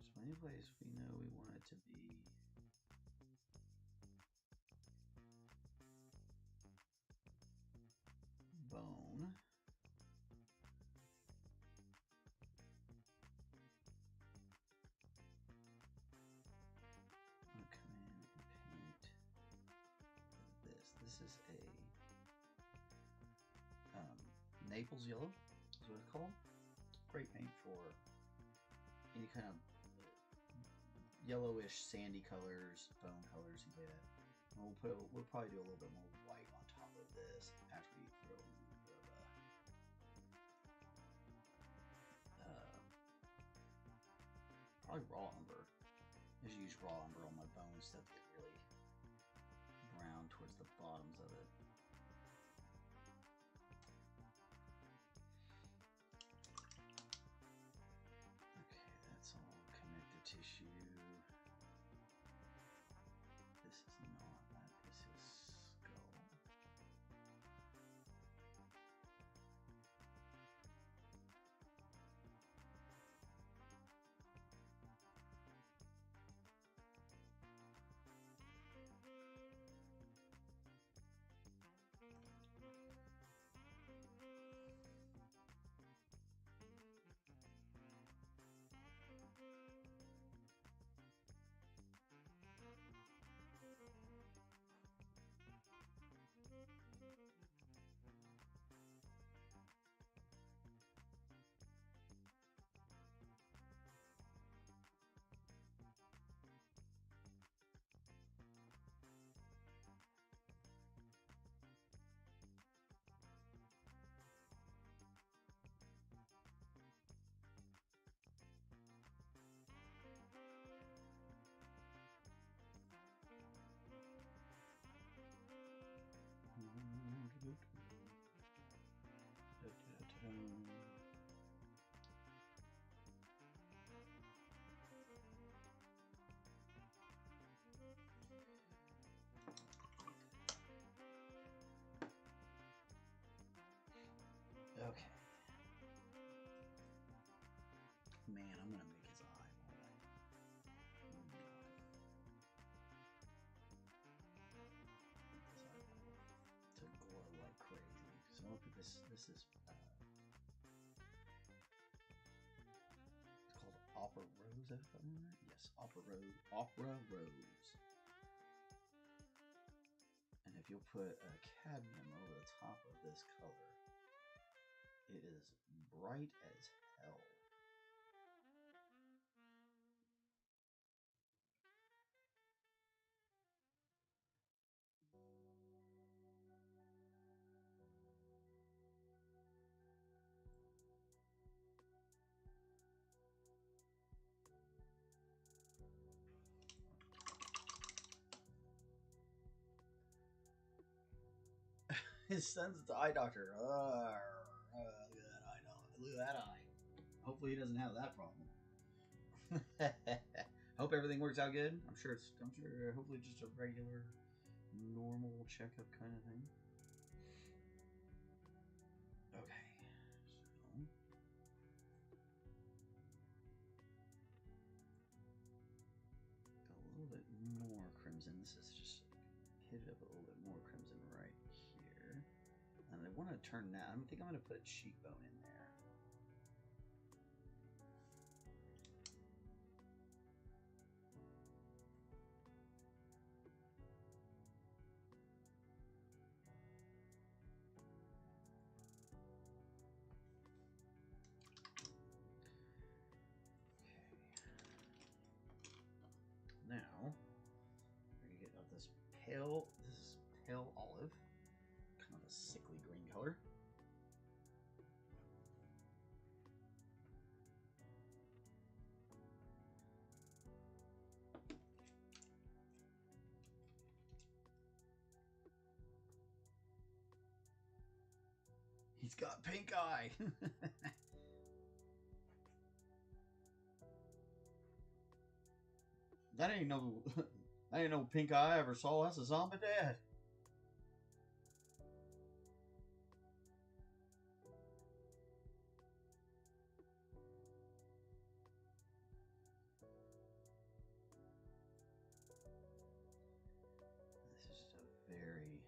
So anyways, we know we want it to be bone. I'm gonna come in and paint this. This is a Naples yellow, is what it's called. Great paint for any kind of yellowish, sandy colors, bone colors, things like that. And we'll probably do a little bit more white on top of this after we throw a little bit of probably raw umber. I just use raw umber on my bones stuff to get really brown towards the bottoms of it. Okay, that's all connective tissue. This is not that, this is skull. Okay. Man, I'm gonna make his eye more like, to glow like crazy. So I'll put this. This is it's called Opera Rose. Is that right? Yes, Opera Rose. Opera Rose. And if you'll put a cadmium over the top of this color, it is bright as hell. His son's the eye doctor. Look at that eye. Look at that eye. Hopefully he doesn't have that problem. Hope everything works out good. I'm sure hopefully just a regular, normal checkup kind of thing. Okay. So a little bit more crimson. This is just hit it up a little bit more crimson right here. And I want to turn that. I think I'm going to put cheekbone in there. He's got pink eye. That ain't no pink eye I ever saw. That's a zombie dad. This is just a very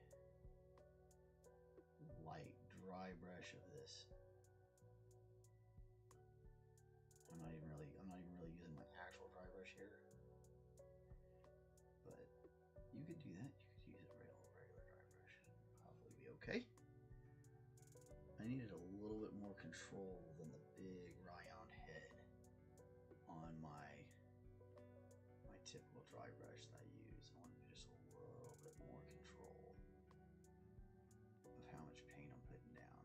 light, dry brush of this. I'm not even really using my actual dry brush here. But you could do that. You could use a regular dry brush. Probably be okay. I needed a little bit more control than the big round head on my typical dry brush that I use. I wanted just a little bit more control of how much paint I'm putting down.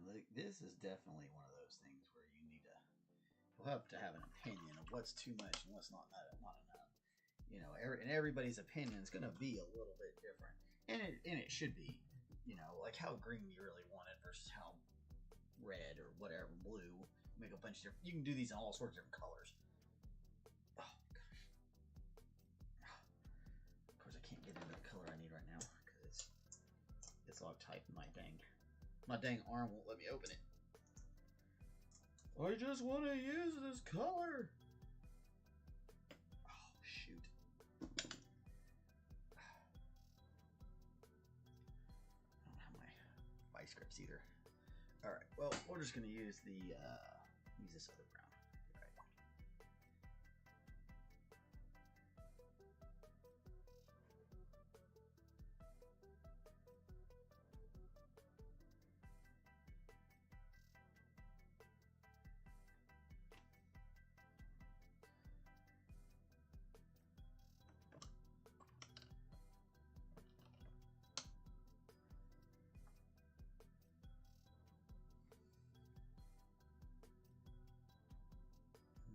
Like, this is definitely one of those things where you'll have to have an opinion of what's too much and what's not enough. You know, and everybody's opinion is going to be a little bit different, and it should be. You know, like how green you really want it versus how red or whatever, blue. Make a bunch of different. You can do these in all sorts of different colors. Oh gosh. Of course, I can't get into the color I need right now because it's all tight in my dang arm won't let me open it. I just want to use this color. Oh, shoot. I don't have my vice grips either. Alright, well, we're just going to use this other brown. Right.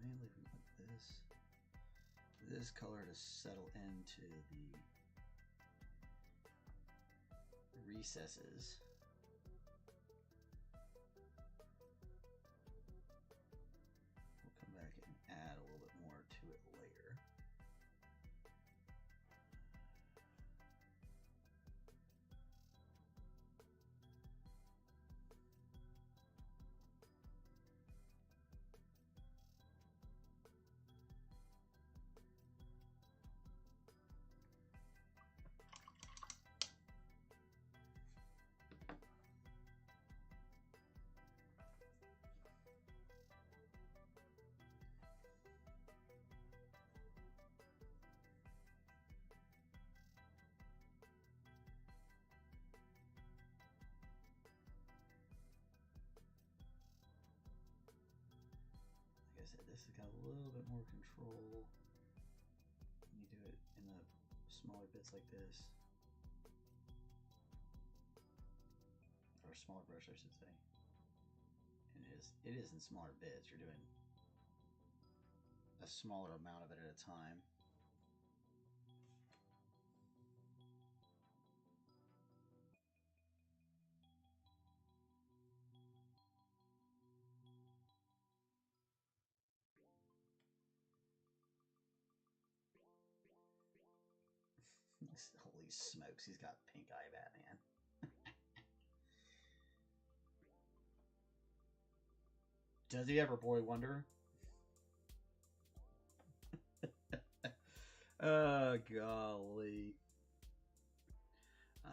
Mainly we want this color to settle into the recesses. We'll come back and add a little bit more to it later. Like I said, this has got a little bit more control. When you do it in the smaller bits like this, or smaller brush, I should say. And it is in smaller bits. You're doing a smaller amount of it at a time. Holy smokes, he's got pink eye Batman. Does he ever, boy wonder? Oh, golly.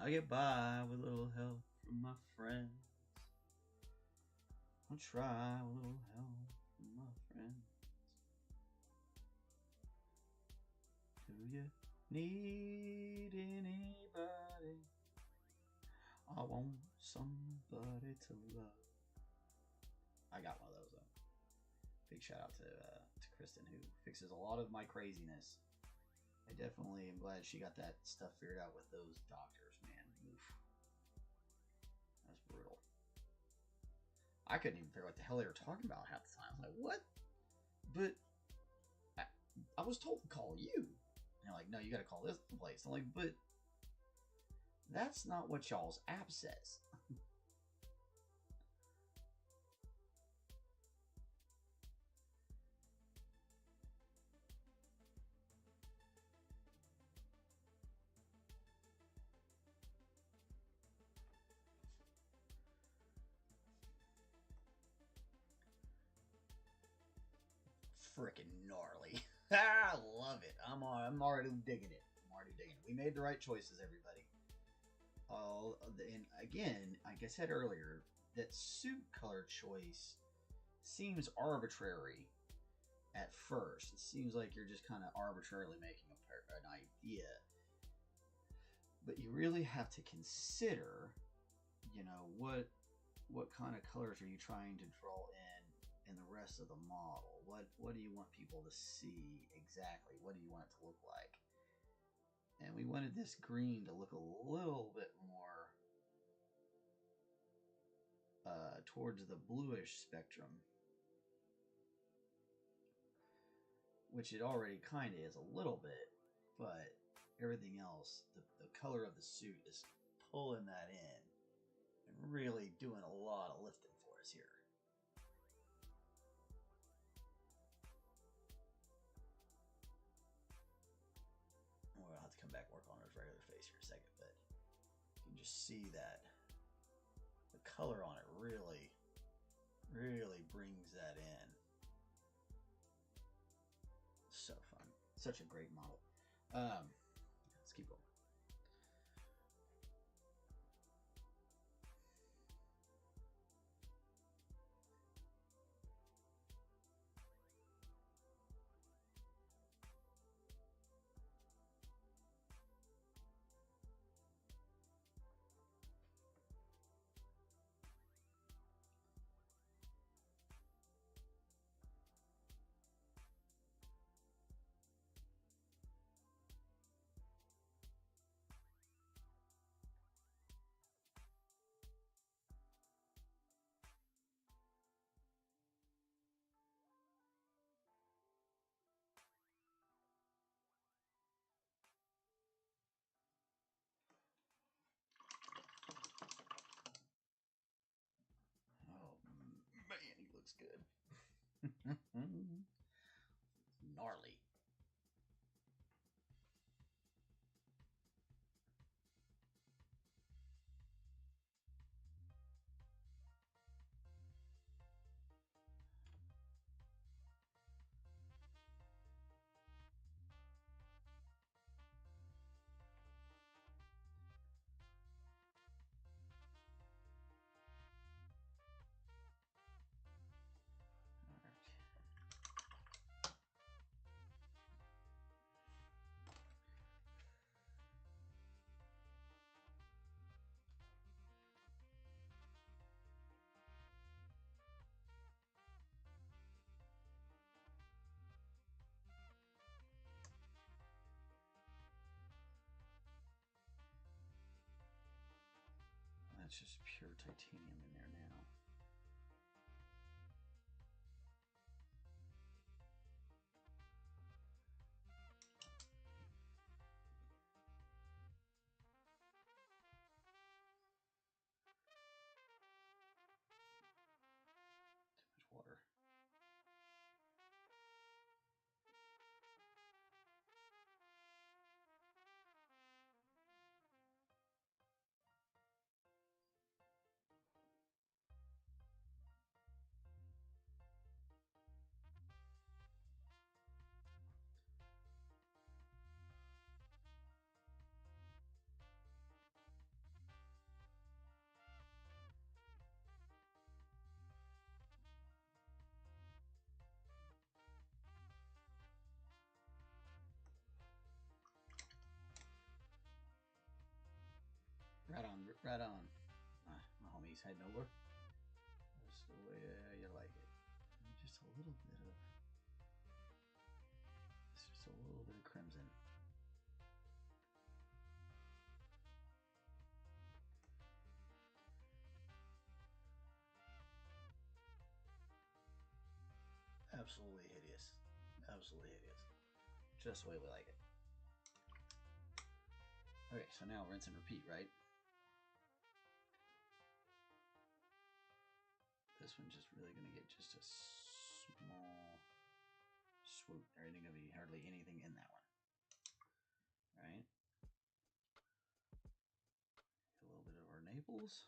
I get by with a little help from my friends. I'll try with a little help from my friends. Do you need anybody? I want somebody to love. I got one of those though. Big shout out to Kristen, who fixes a lot of my craziness. I definitely am glad she got that stuff figured out with those doctors, man. Oof. That's brutal. I couldn't even figure out what the hell they were talking about half the time. I was like, what? But I was told to call you. And they're like, no, you got to call this place. I'm like, but that's not what y'all's app says. Freaking gnarly. I love it. I'm already digging it. We made the right choices, everybody. And again, like I said earlier, that suit color choice seems arbitrary at first. It seems like you're just kind of arbitrarily making an idea. But you really have to consider, you know, what kind of colors are you trying to draw in the rest of the model? What do you want people to see exactly? What do you want it to look like? And we wanted this green to look a little bit more towards the bluish spectrum, which it already kind of is a little bit, but everything else, the color of the suit is pulling that in and really doing a lot of lifting for us here. We'll have to come back and work on his regular face here in a second, but you can just see that the color on it really brings that in. So fun. Such a great model. Let's keep going. Man, he looks good. Gnarly. That's just pure titanium in there now. Right on. My homie's heading over. That's the way you like it. Just a little bit of. It's just a little bit of crimson. Absolutely hideous. Absolutely hideous. Just the way we like it. Okay, so now rinse and repeat, right? This one's just really going to get just a small swoop. There ain't going to be hardly anything in that one. Right? A little bit of our Naples.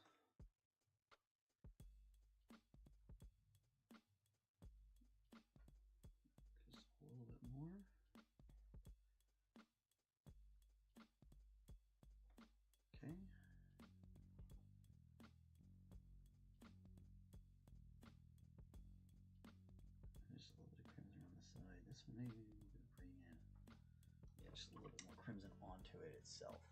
Just a little bit more. Okay. Just a little bit of crimson on the side. This one maybe we can bring in, yeah, just a little bit more crimson onto it itself.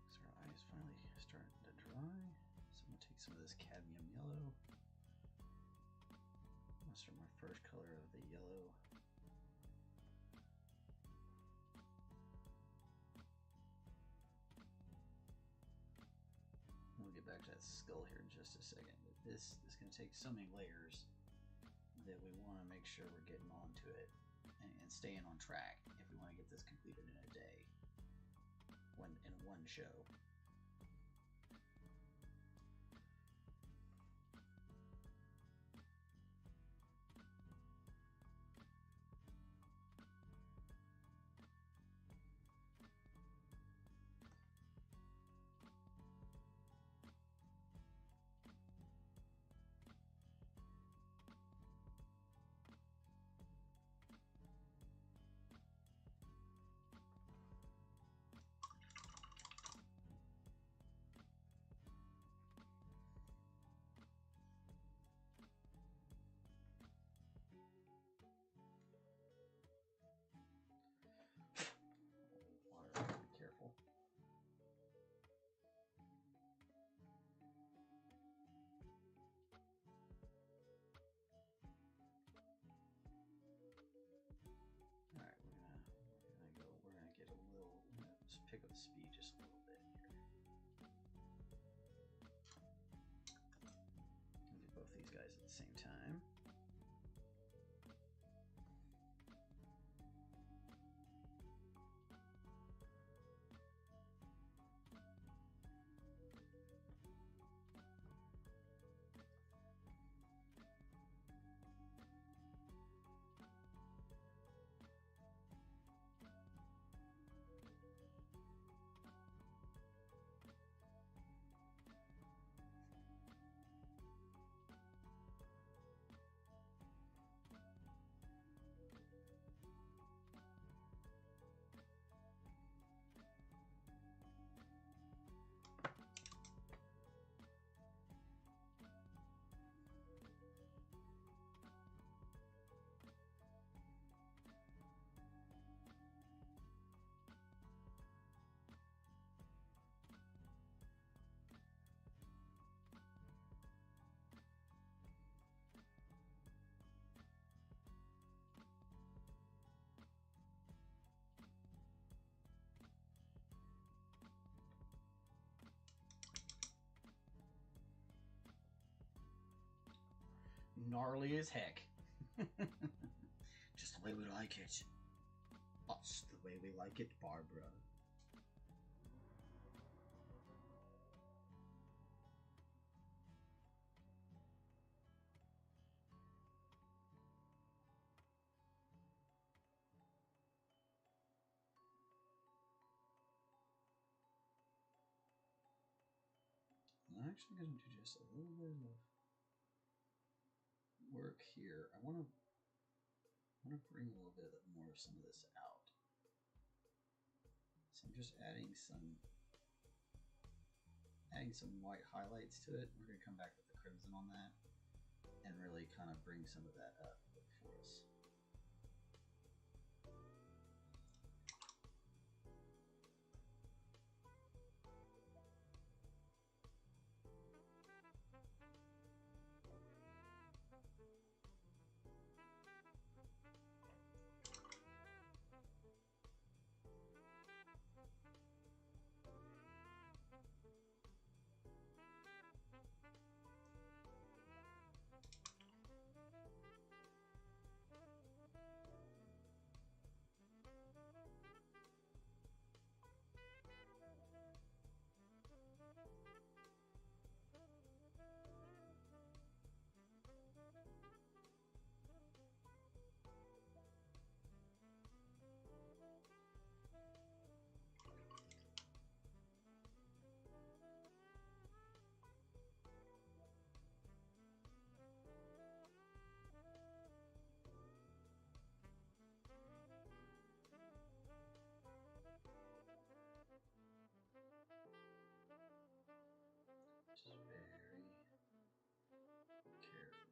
So our eye is finally starting to dry. So I'm gonna take some of this cadmium yellow. Muster my first color of the yellow. We'll get back to that skull here in just a second. But this is going to take so many layers that we want to make sure we're getting onto it and staying on track if we want to get this completed in a day, in one show. Pick up the speed just a little bit here. I'll do both these guys at the same time. Gnarly as heck. Just the way we like it. That's the way we like it, Barbara. I'm actually going to do just a little bit of work here. I want to bring a little bit more of some of this out. So I'm just adding some white highlights to it. We're going to come back with the crimson on that and really kind of bring some of that up. for us. Just very carefully.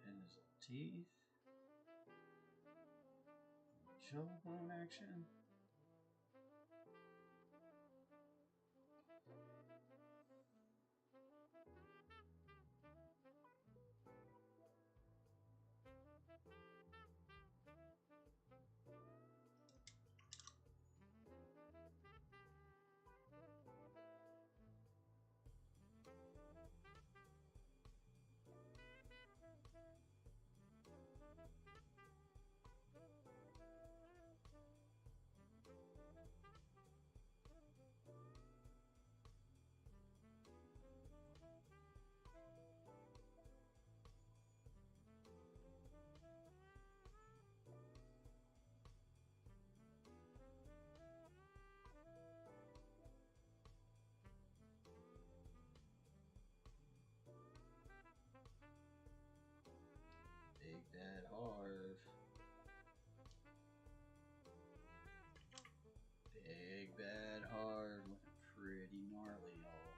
And his little teeth. Jawbone action. Big Bad Harv. Big Bad Harv looking pretty gnarly, y'all.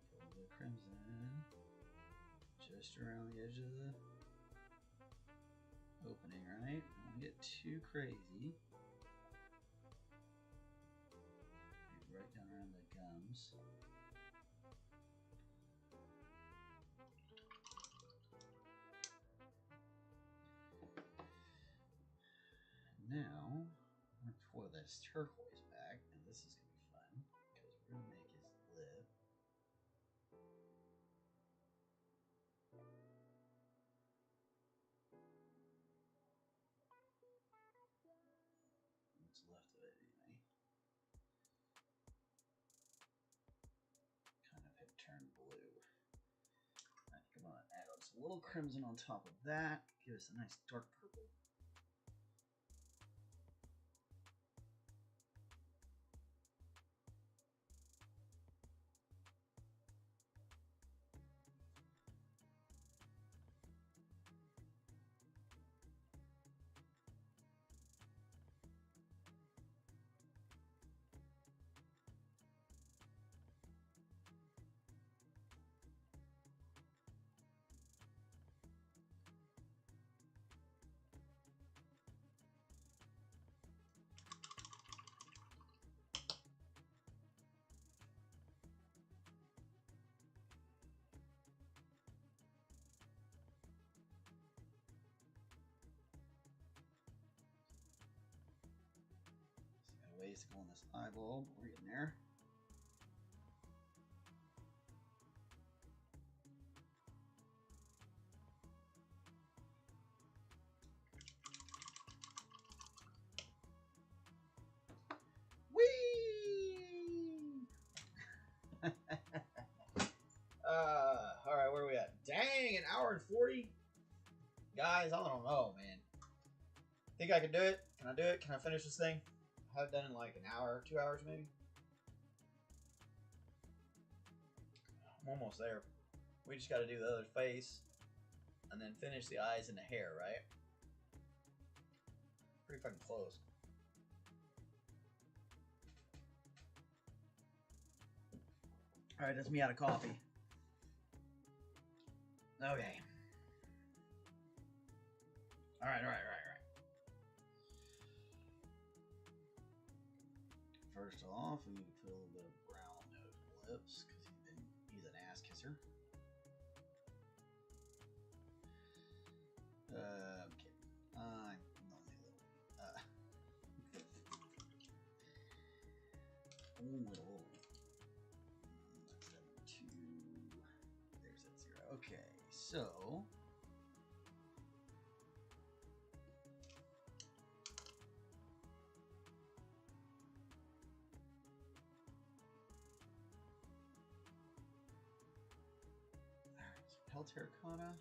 A little bit of crimson. Just around the edge of the opening, right? Don't get too crazy. Right down around the gums. Now, we're going to pour this turquoise back, and this is going to be fun, because we're going to make his lip. What's left of it, anyway. Kind of had turned blue. I think I'm going to add a little crimson on top of that, give us a nice dark purple. Ways to go on this eyeball, but we're getting there. Whee! Alright, where are we at? Dang, an hour and 40? Guys, I don't know, man. Think I can do it? Can I do it? Can I finish this thing? I have it done in like an hour, 2 hours maybe. I'm almost there. We just got to do the other face and then finish the eyes and the hair, right? Pretty fucking close. All right, that's me out of coffee. Okay. All right. First off, we need to put a little bit of brown on those lips because he's an ass kisser. I'm kidding. I'm only a little. Only a little. That's 2. There's that 0. Okay, so. Pale terracotta.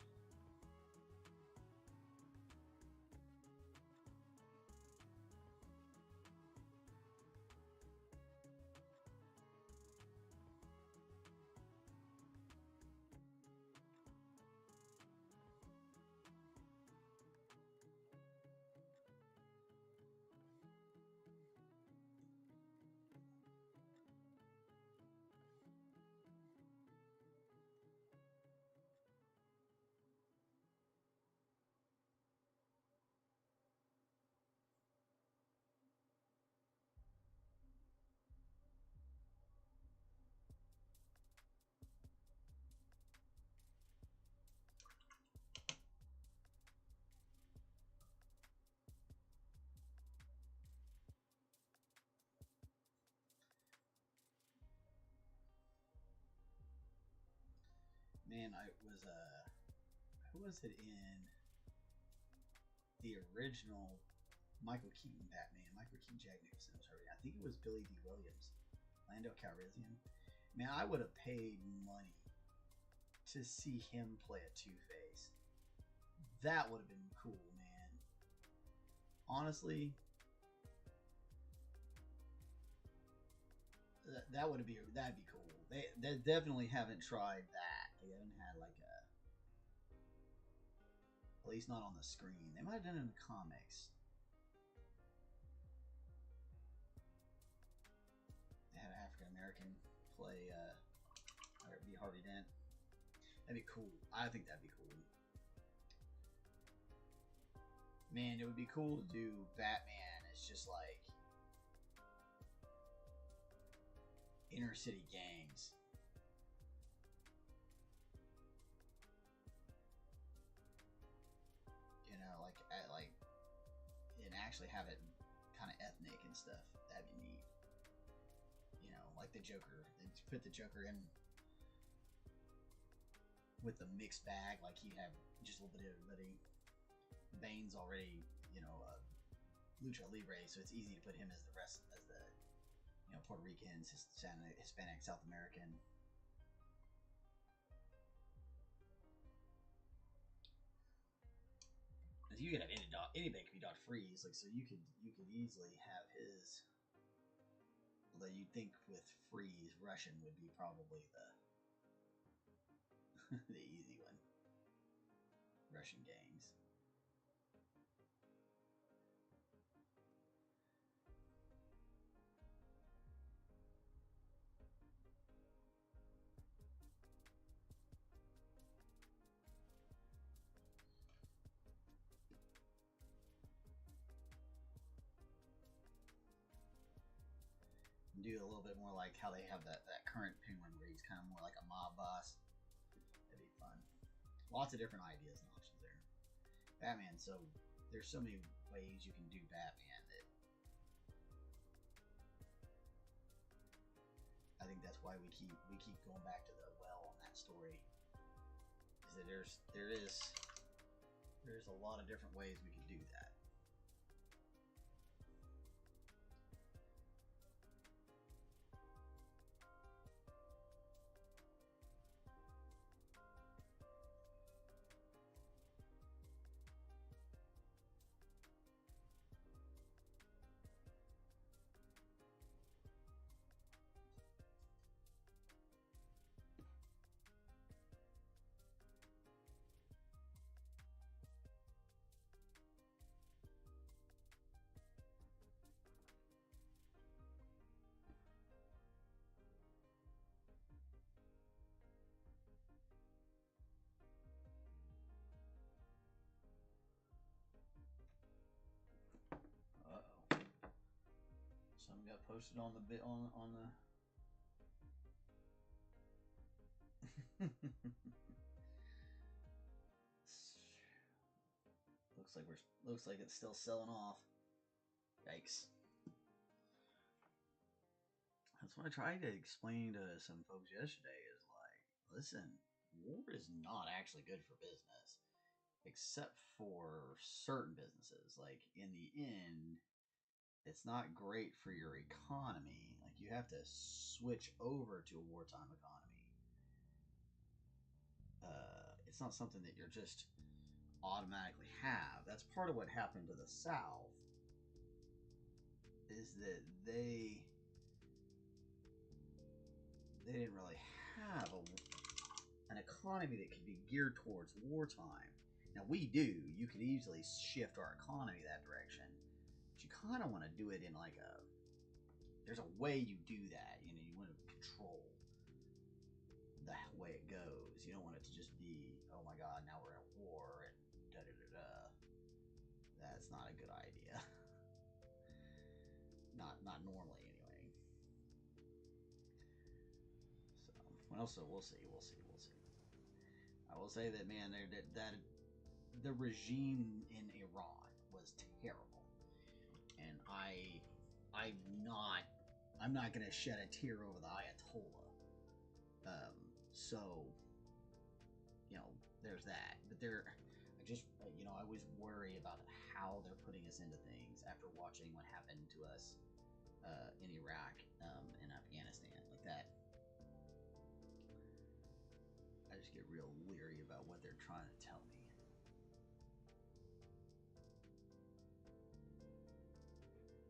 Man, I was who was it in the original Michael Keaton Batman? Michael Keaton, Jack Nicholson was Harvey. I think it was Billy D. Williams, Lando Calrissian. Man, I would have paid money to see him play a Two-Face. That would have been cool, man. Honestly, that'd be cool. They definitely haven't tried that. They haven't had like a, at least not on the screen. They might have done it in the comics. They had an African American play be Harvey Dent. That'd be cool. I think that'd be cool. Man, it would be cool to do Batman as just like inner city gangs. You know, like and actually have it kind of ethnic and stuff. That'd be neat. You know, like the Joker. They put the Joker in with the mixed bag, like he'd have just a little bit of everybody. Bane's already, you know, lucha libre, so it's easy to put him as the rest, as the, you know, Puerto Ricans, Hispanic, South American. Because you could have anybody could be Dot Freeze, like, so you could easily have his. Although you'd think with Freeze, Russian would be probably the the easy one. Russian gangs. Do a little bit more like how they have that current Penguin where he's kind of more like a mob boss. That'd be fun. Lots of different ideas and options there. Batman, so there's so many ways you can do Batman that I think that's why we keep going back to the well on that story. Is that there's a lot of different ways we can do that. posted on the bit on the. looks like it's still selling off. Yikes. That's what I tried to explain to some folks yesterday is like, listen, war is not actually good for business, except for certain businesses. Like, in the end, it's not great for your economy. Like, you have to switch over to a wartime economy. It's not something that you're just automatically have. That's part of what happened to the South, is that they didn't really have an economy that could be geared towards wartime. Now, we do. You could easily shift our economy that direction, but you kind of want to do it in like a. There's a way you do that. You know, you want to control the way it goes. You don't want it to just be, oh my God, now we're at war and da da da da. That's not a good idea. Not normally anyway. So, well, so we'll see. I will say that, man, that the regime in Iran was terrible, and I'm not going to shed a tear over the Ayatollah. So, you know, there's that. But I always worry about how they're putting us into things after watching what happened to us in Iraq and Afghanistan, like that. I just get real leery about what they're trying to tell me.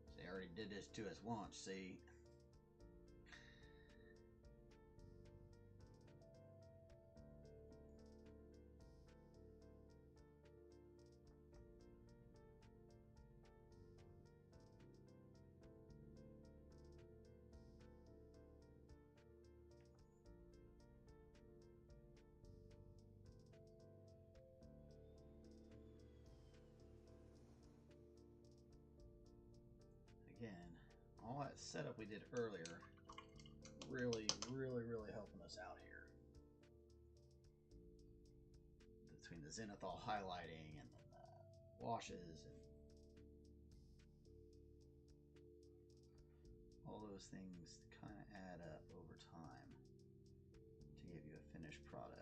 So they already did this to us once, see? Again, all that setup we did earlier really helping us out here. Between the zenithal highlighting and the washes and all those things kind of add up over time to give you a finished product.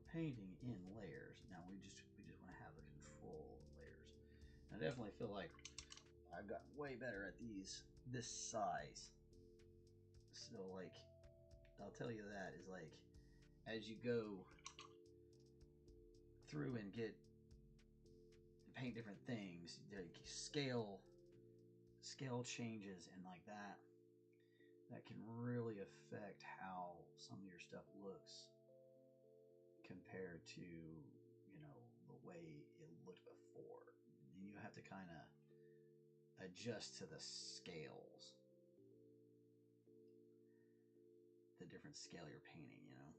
Painting in layers. Now we just want to have the control of layers. And I definitely feel like I've gotten way better at this size. So like, I'll tell you that is like, as you go through and paint different things, like scale changes and like that can really affect how some of your stuff looks compared to, you know, the way it looked before. And you have to kind of adjust to the scales, the different scale you're painting, you know.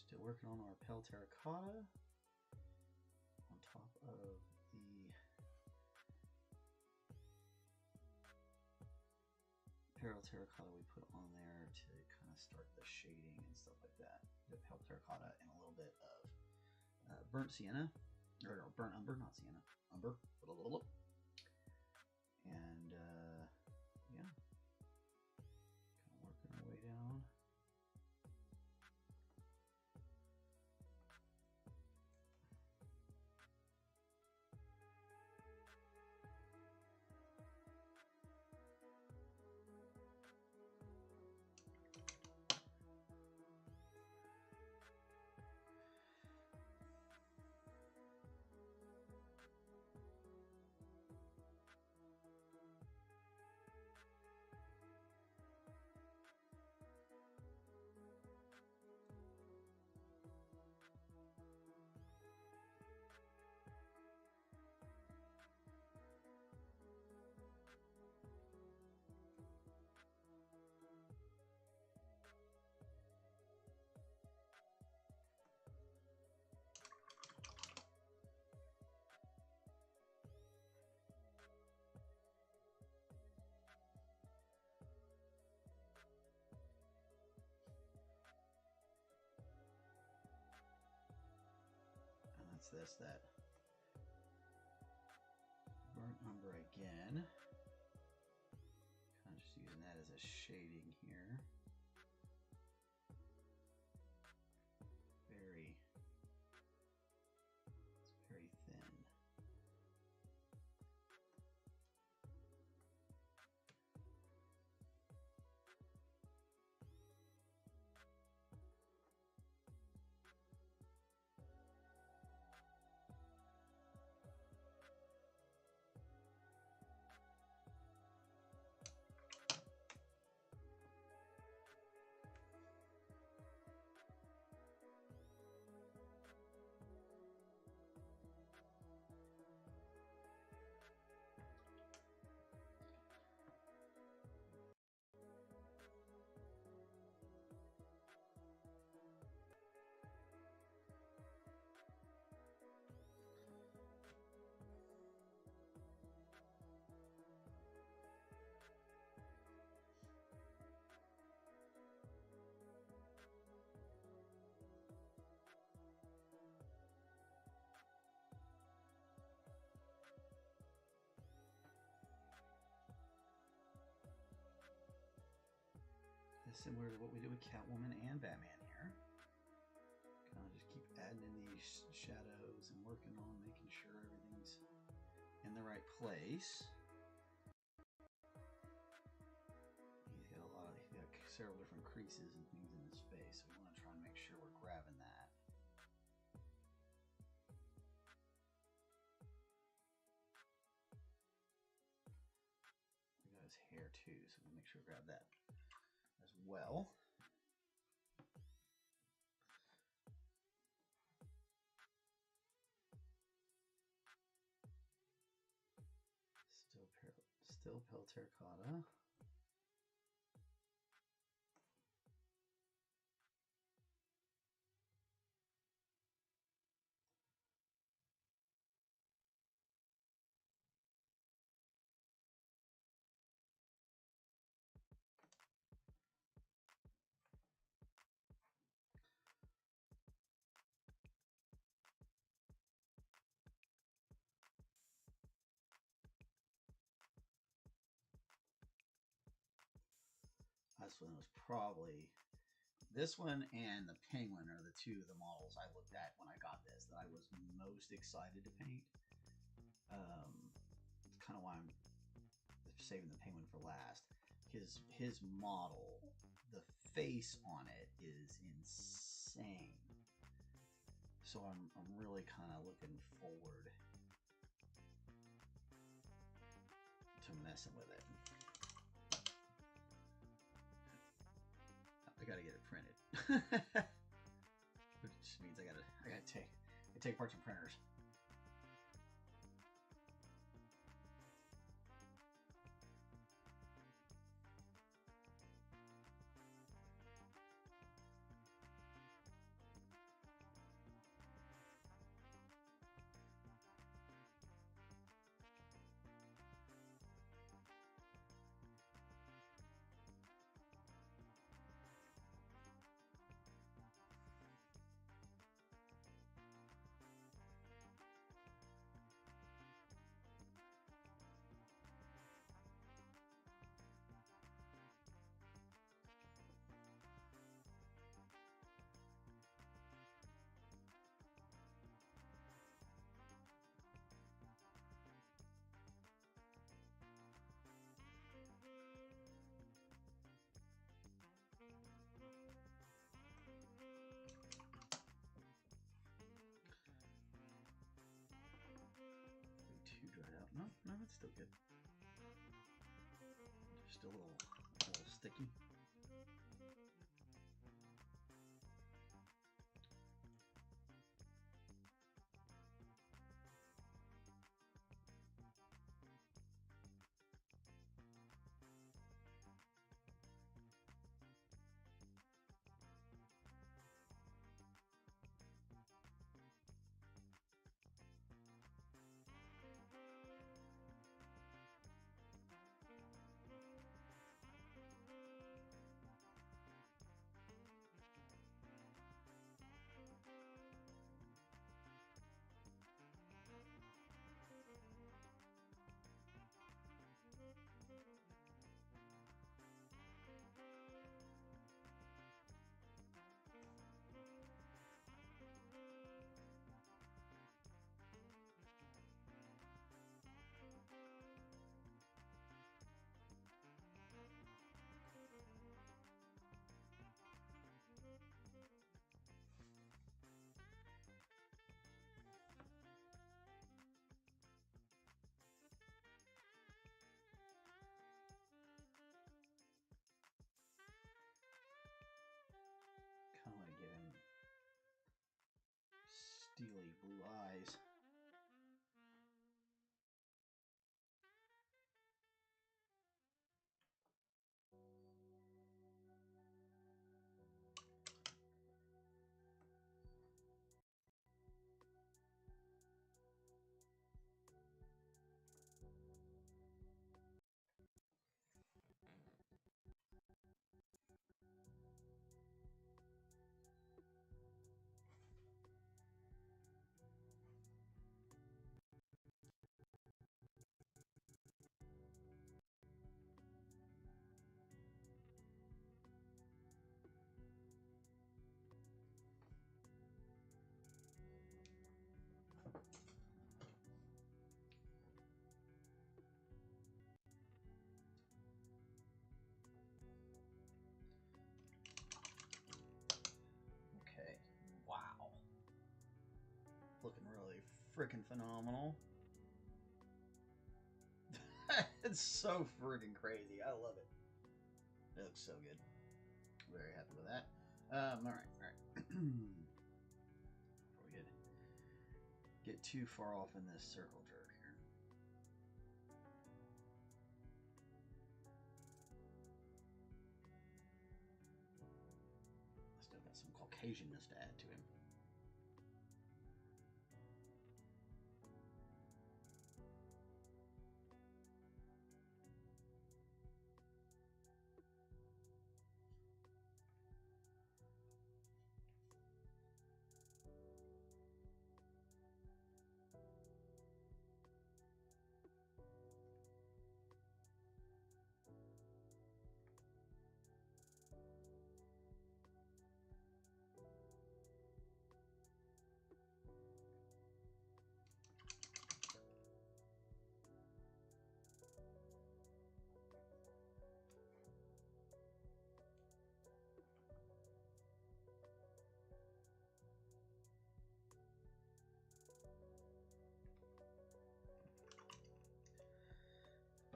Still working on our pale terracotta on top of the pale terracotta we put on there to kind of start the shading and stuff like that. The pale terracotta and a little bit of burnt sienna, or burnt umber, not sienna, umber, and yeah, kind of working our way down. this that burnt umber again. Kind of just using that as a shading here. It's very thin. Similar to what we did with Catwoman and Batman here. Kind of just keep adding in these shadows and working on making sure everything's in the right place. He's got several different creases and things in his face, so we want to try and make sure we're grabbing that. We got his hair too, so we'll make sure we grab that as well. Still pale terracotta. This one was probably, this one and the Penguin are the two of the models I looked at when I got this that I was most excited to paint. It's kind of why I'm saving the Penguin for last. His model, the face on it is insane. So I'm really kind of looking forward to messing with it. I gotta get it printed, which just means I gotta take apart some printers. No, it's still good. Just a little sticky. Steely blue eyes. Okay, wow. Looking really freaking phenomenal. It's so freaking crazy. I love it. It looks so good. Very happy with that. Alright. Before we get too far off in this circle jerk here. I still got some Caucasianness to add to him.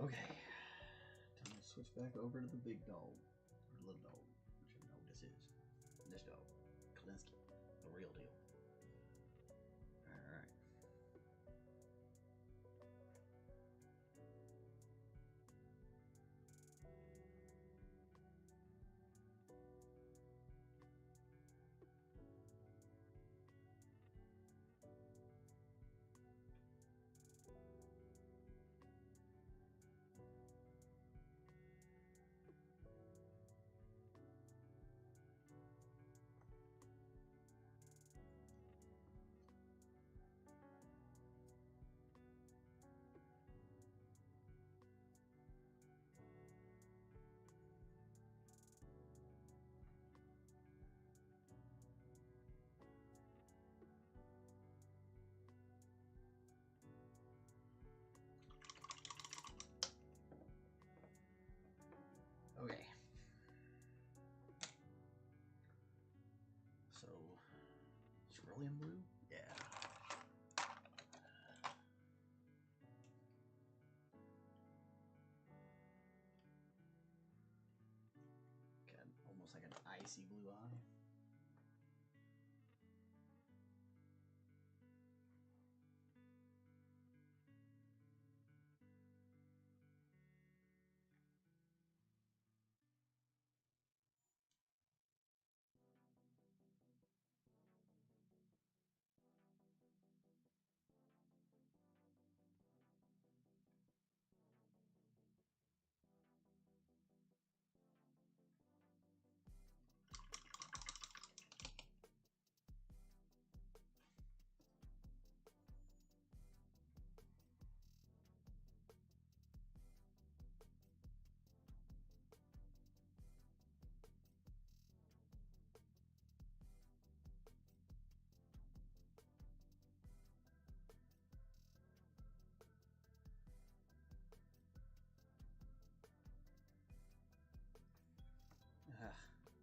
Okay, time to switch back over to the big dog, or little dog, whichever dog this is. This dog, Kalinsky, the real deal. Alright. Okay. So, cerulean blue? Yeah. Got almost like an icy blue eye.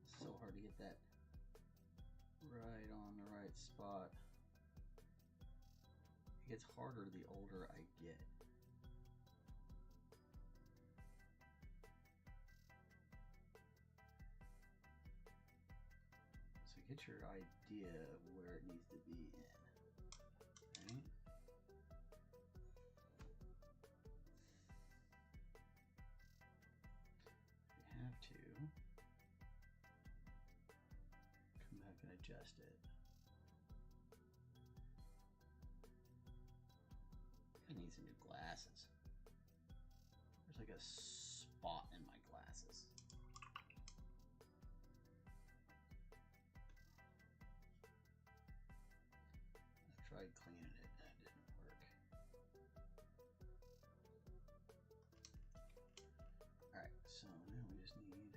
It's so hard to get that right on the right spot. It gets harder the older I get. So get your idea of where it needs to be in. adjust it. I need some new glasses. There's like a spot in my glasses. I tried cleaning it and it didn't work. Alright, so now we just need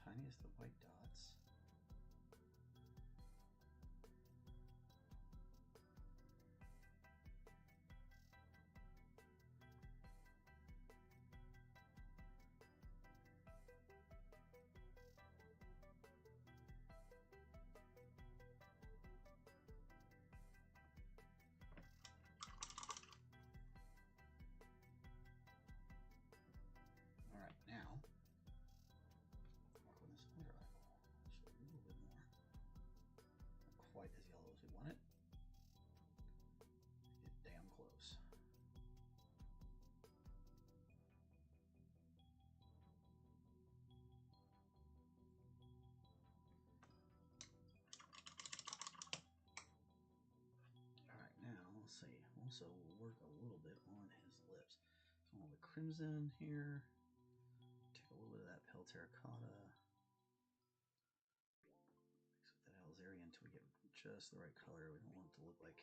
tiniest of white dots. All right, now work on this under eyeball. Just a little bit more. Not quite as yellow as we want it. Get damn close. All right, now let's see. Also, we'll work a little bit on his lips. So all the crimson here. Take a little bit of that pale terracotta. Mix with that alizarin until we get just the right color. We don't want it to look like.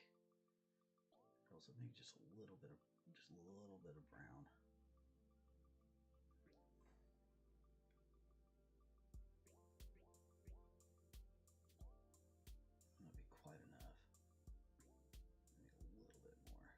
Also, maybe just a little bit of brown. That'd be quite enough. Maybe a little bit more.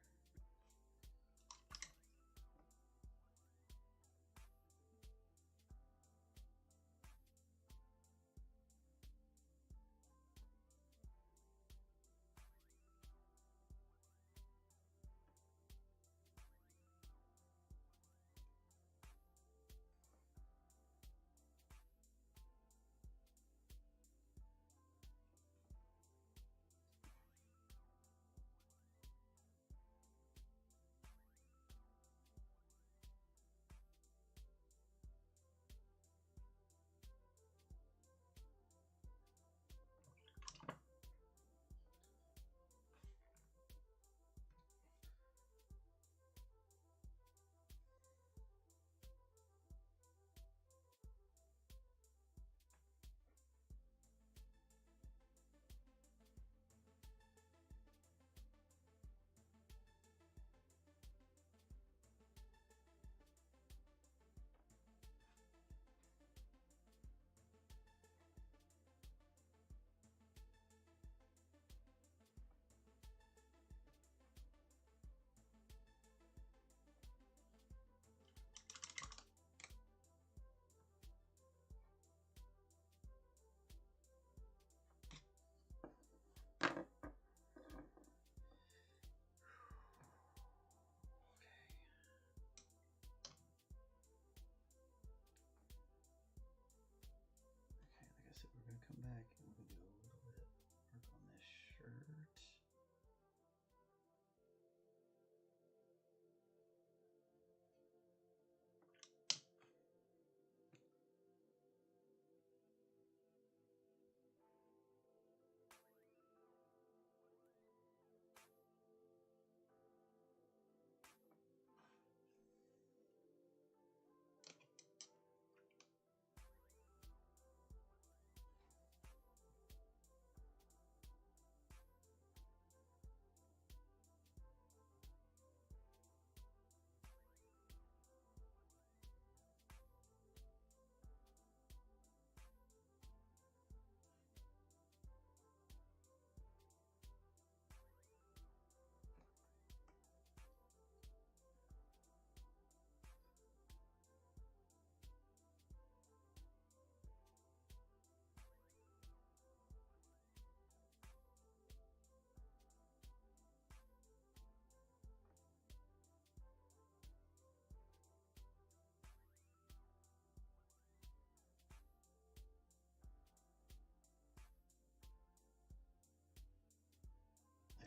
So we're going to come back and we're going to do a little bit of work on this shirt.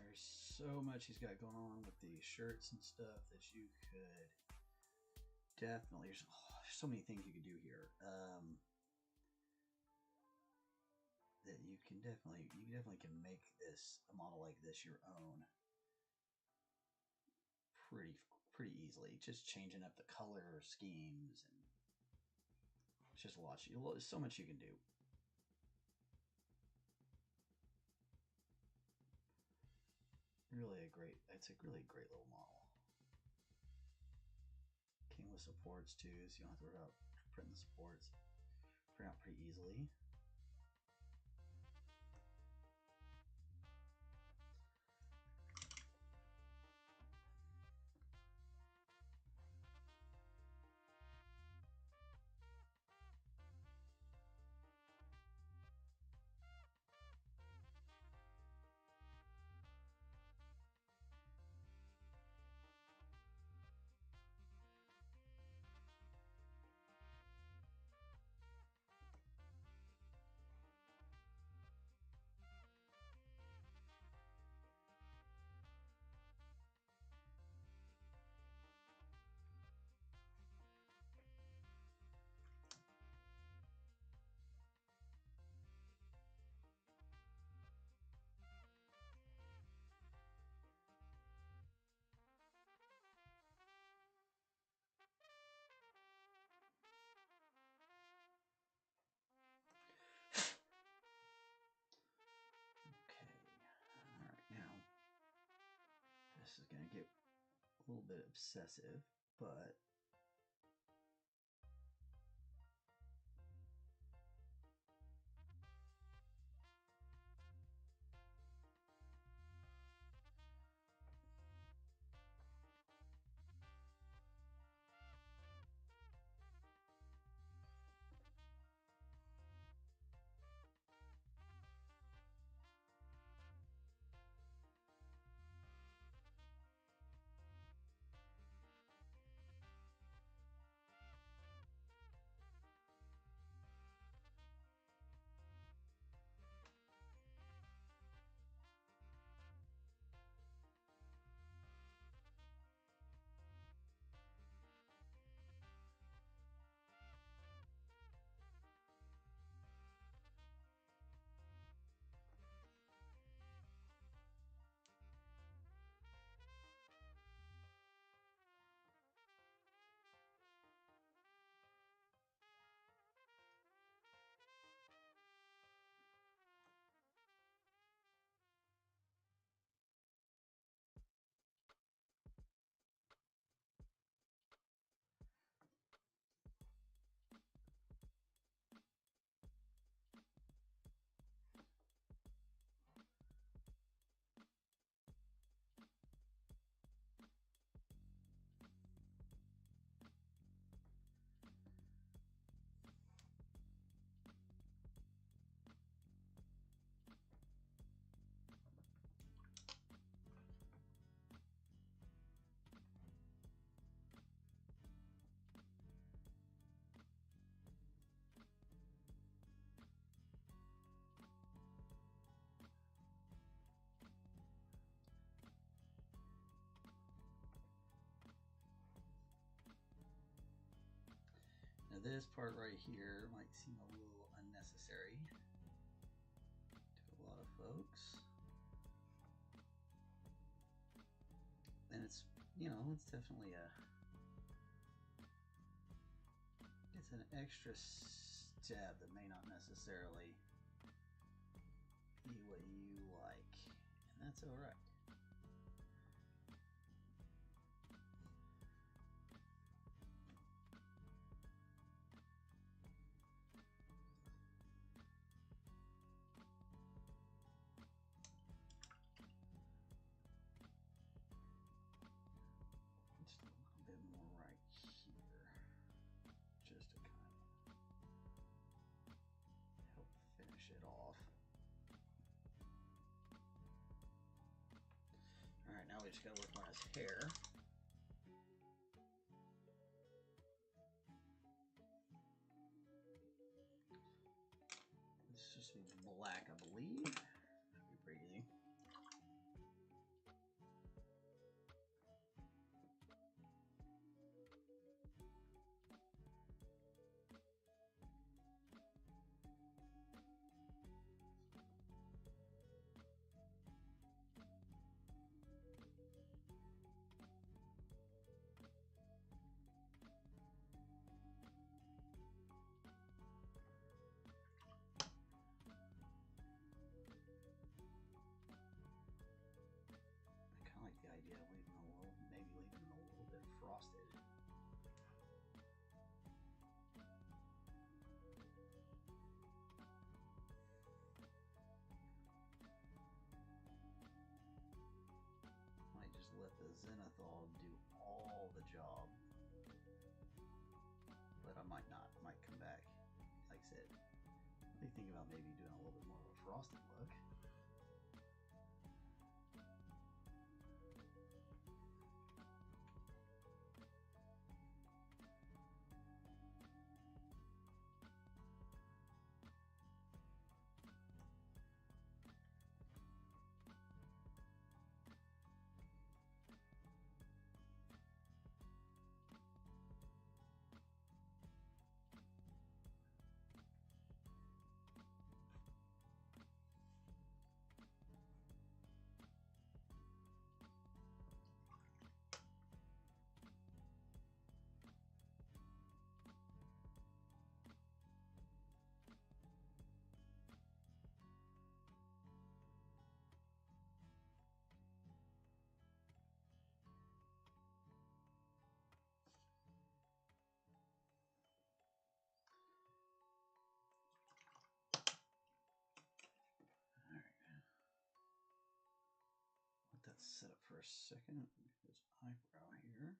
There's so much he's got going on with the shirts and stuff that you could definitely. There's so many things you could do here. That you definitely can make this a model like this your own pretty easily. Just changing up the color schemes and just watch. There's so much you can do. It's a really great little model. Came with supports too, so you don't have to worry about printing the supports. Print out pretty easily. This is going to get a little bit obsessive, but now this part right here might seem a little unnecessary to a lot of folks. And it's, it's definitely it's an extra step that may not necessarily be what you like, and that's all right. Just a little bit more right here, just to kind of help finish it off. All right, now we just gotta work on his hair. It's just black, I believe. That'd be pretty easy. frosted. Might just let the zenithal do all the job. But I might not. I might come back. Like I said, I'm thinking about maybe doing a little bit more of a frosted look. Let that set up for a second. His eyebrow here.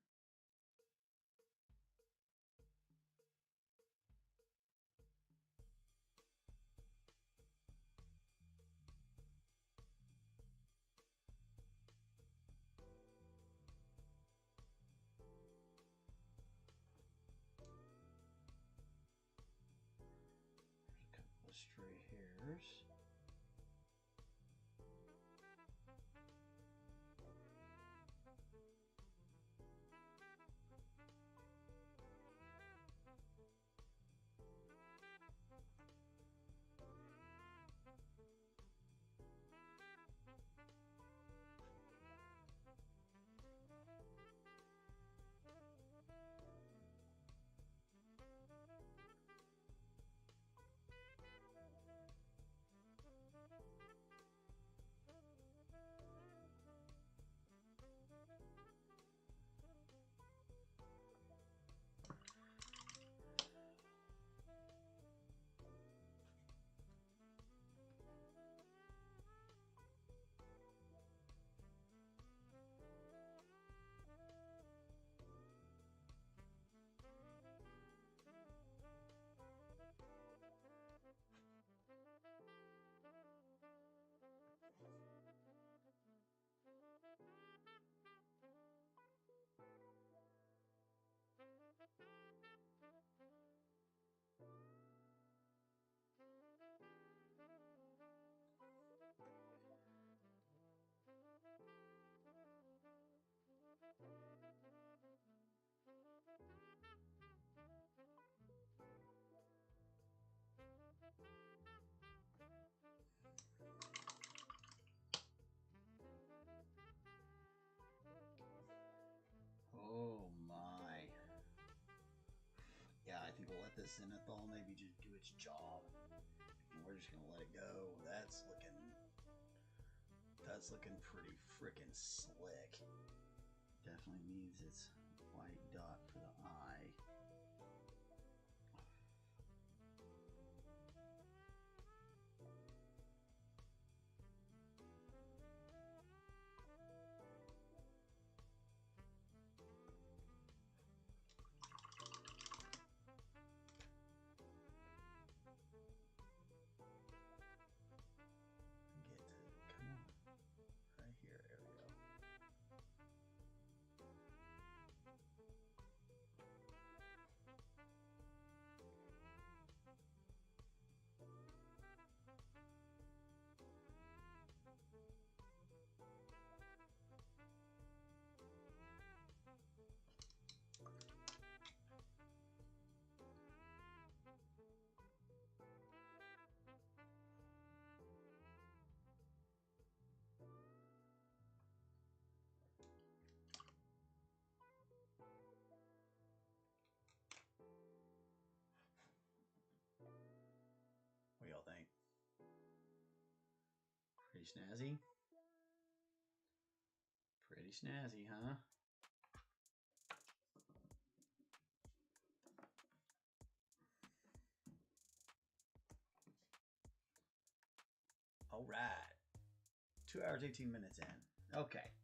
There's a couple of stray hairs. Oh my. Yeah, I think we'll let this zenithal maybe just do its job. And we're just gonna let it go. That's looking pretty freaking slick. Definitely needs its white dot for the eye. What do y'all think? Pretty snazzy? Pretty snazzy, huh? All right. 2 hours, 18 minutes in. Okay.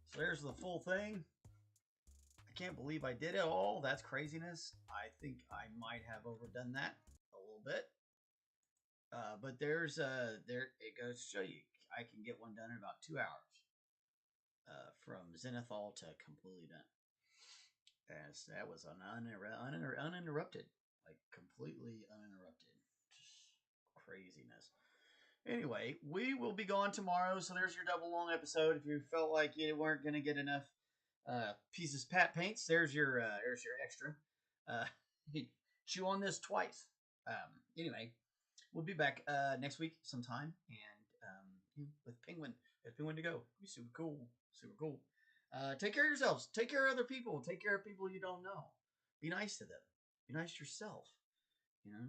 So there's the full thing. I can't believe I did it all. That's craziness. I think I might have overdone that a little bit. But there it goes to show you. I can get one done in about 2 hours. From zenithal to completely done. As that was uninterrupted. Like completely uninterrupted. Just craziness. Anyway, we will be gone tomorrow, so there's your double long episode. If you felt like you weren't going to get enough pieces Pat paints, there's your extra. Chew on this twice. Anyway, we'll be back next week sometime, and with Penguin to go. It'll be super cool. Super cool. Take care of yourselves. Take care of other people. Take care of people you don't know. Be nice to them. Be nice to yourself. You know,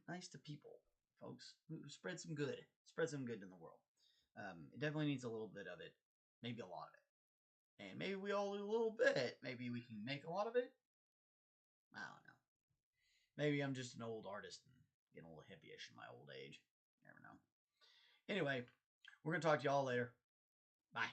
nice to people, folks. Spread some good. Spread some good in the world. It definitely needs a little bit of it. Maybe a lot of it. And maybe we all do a little bit. Maybe we can make a lot of it. I don't know. Maybe I'm just an old artist and getting a little hippie-ish in my old age. You never know. Anyway, we're going to talk to y'all later. Bye.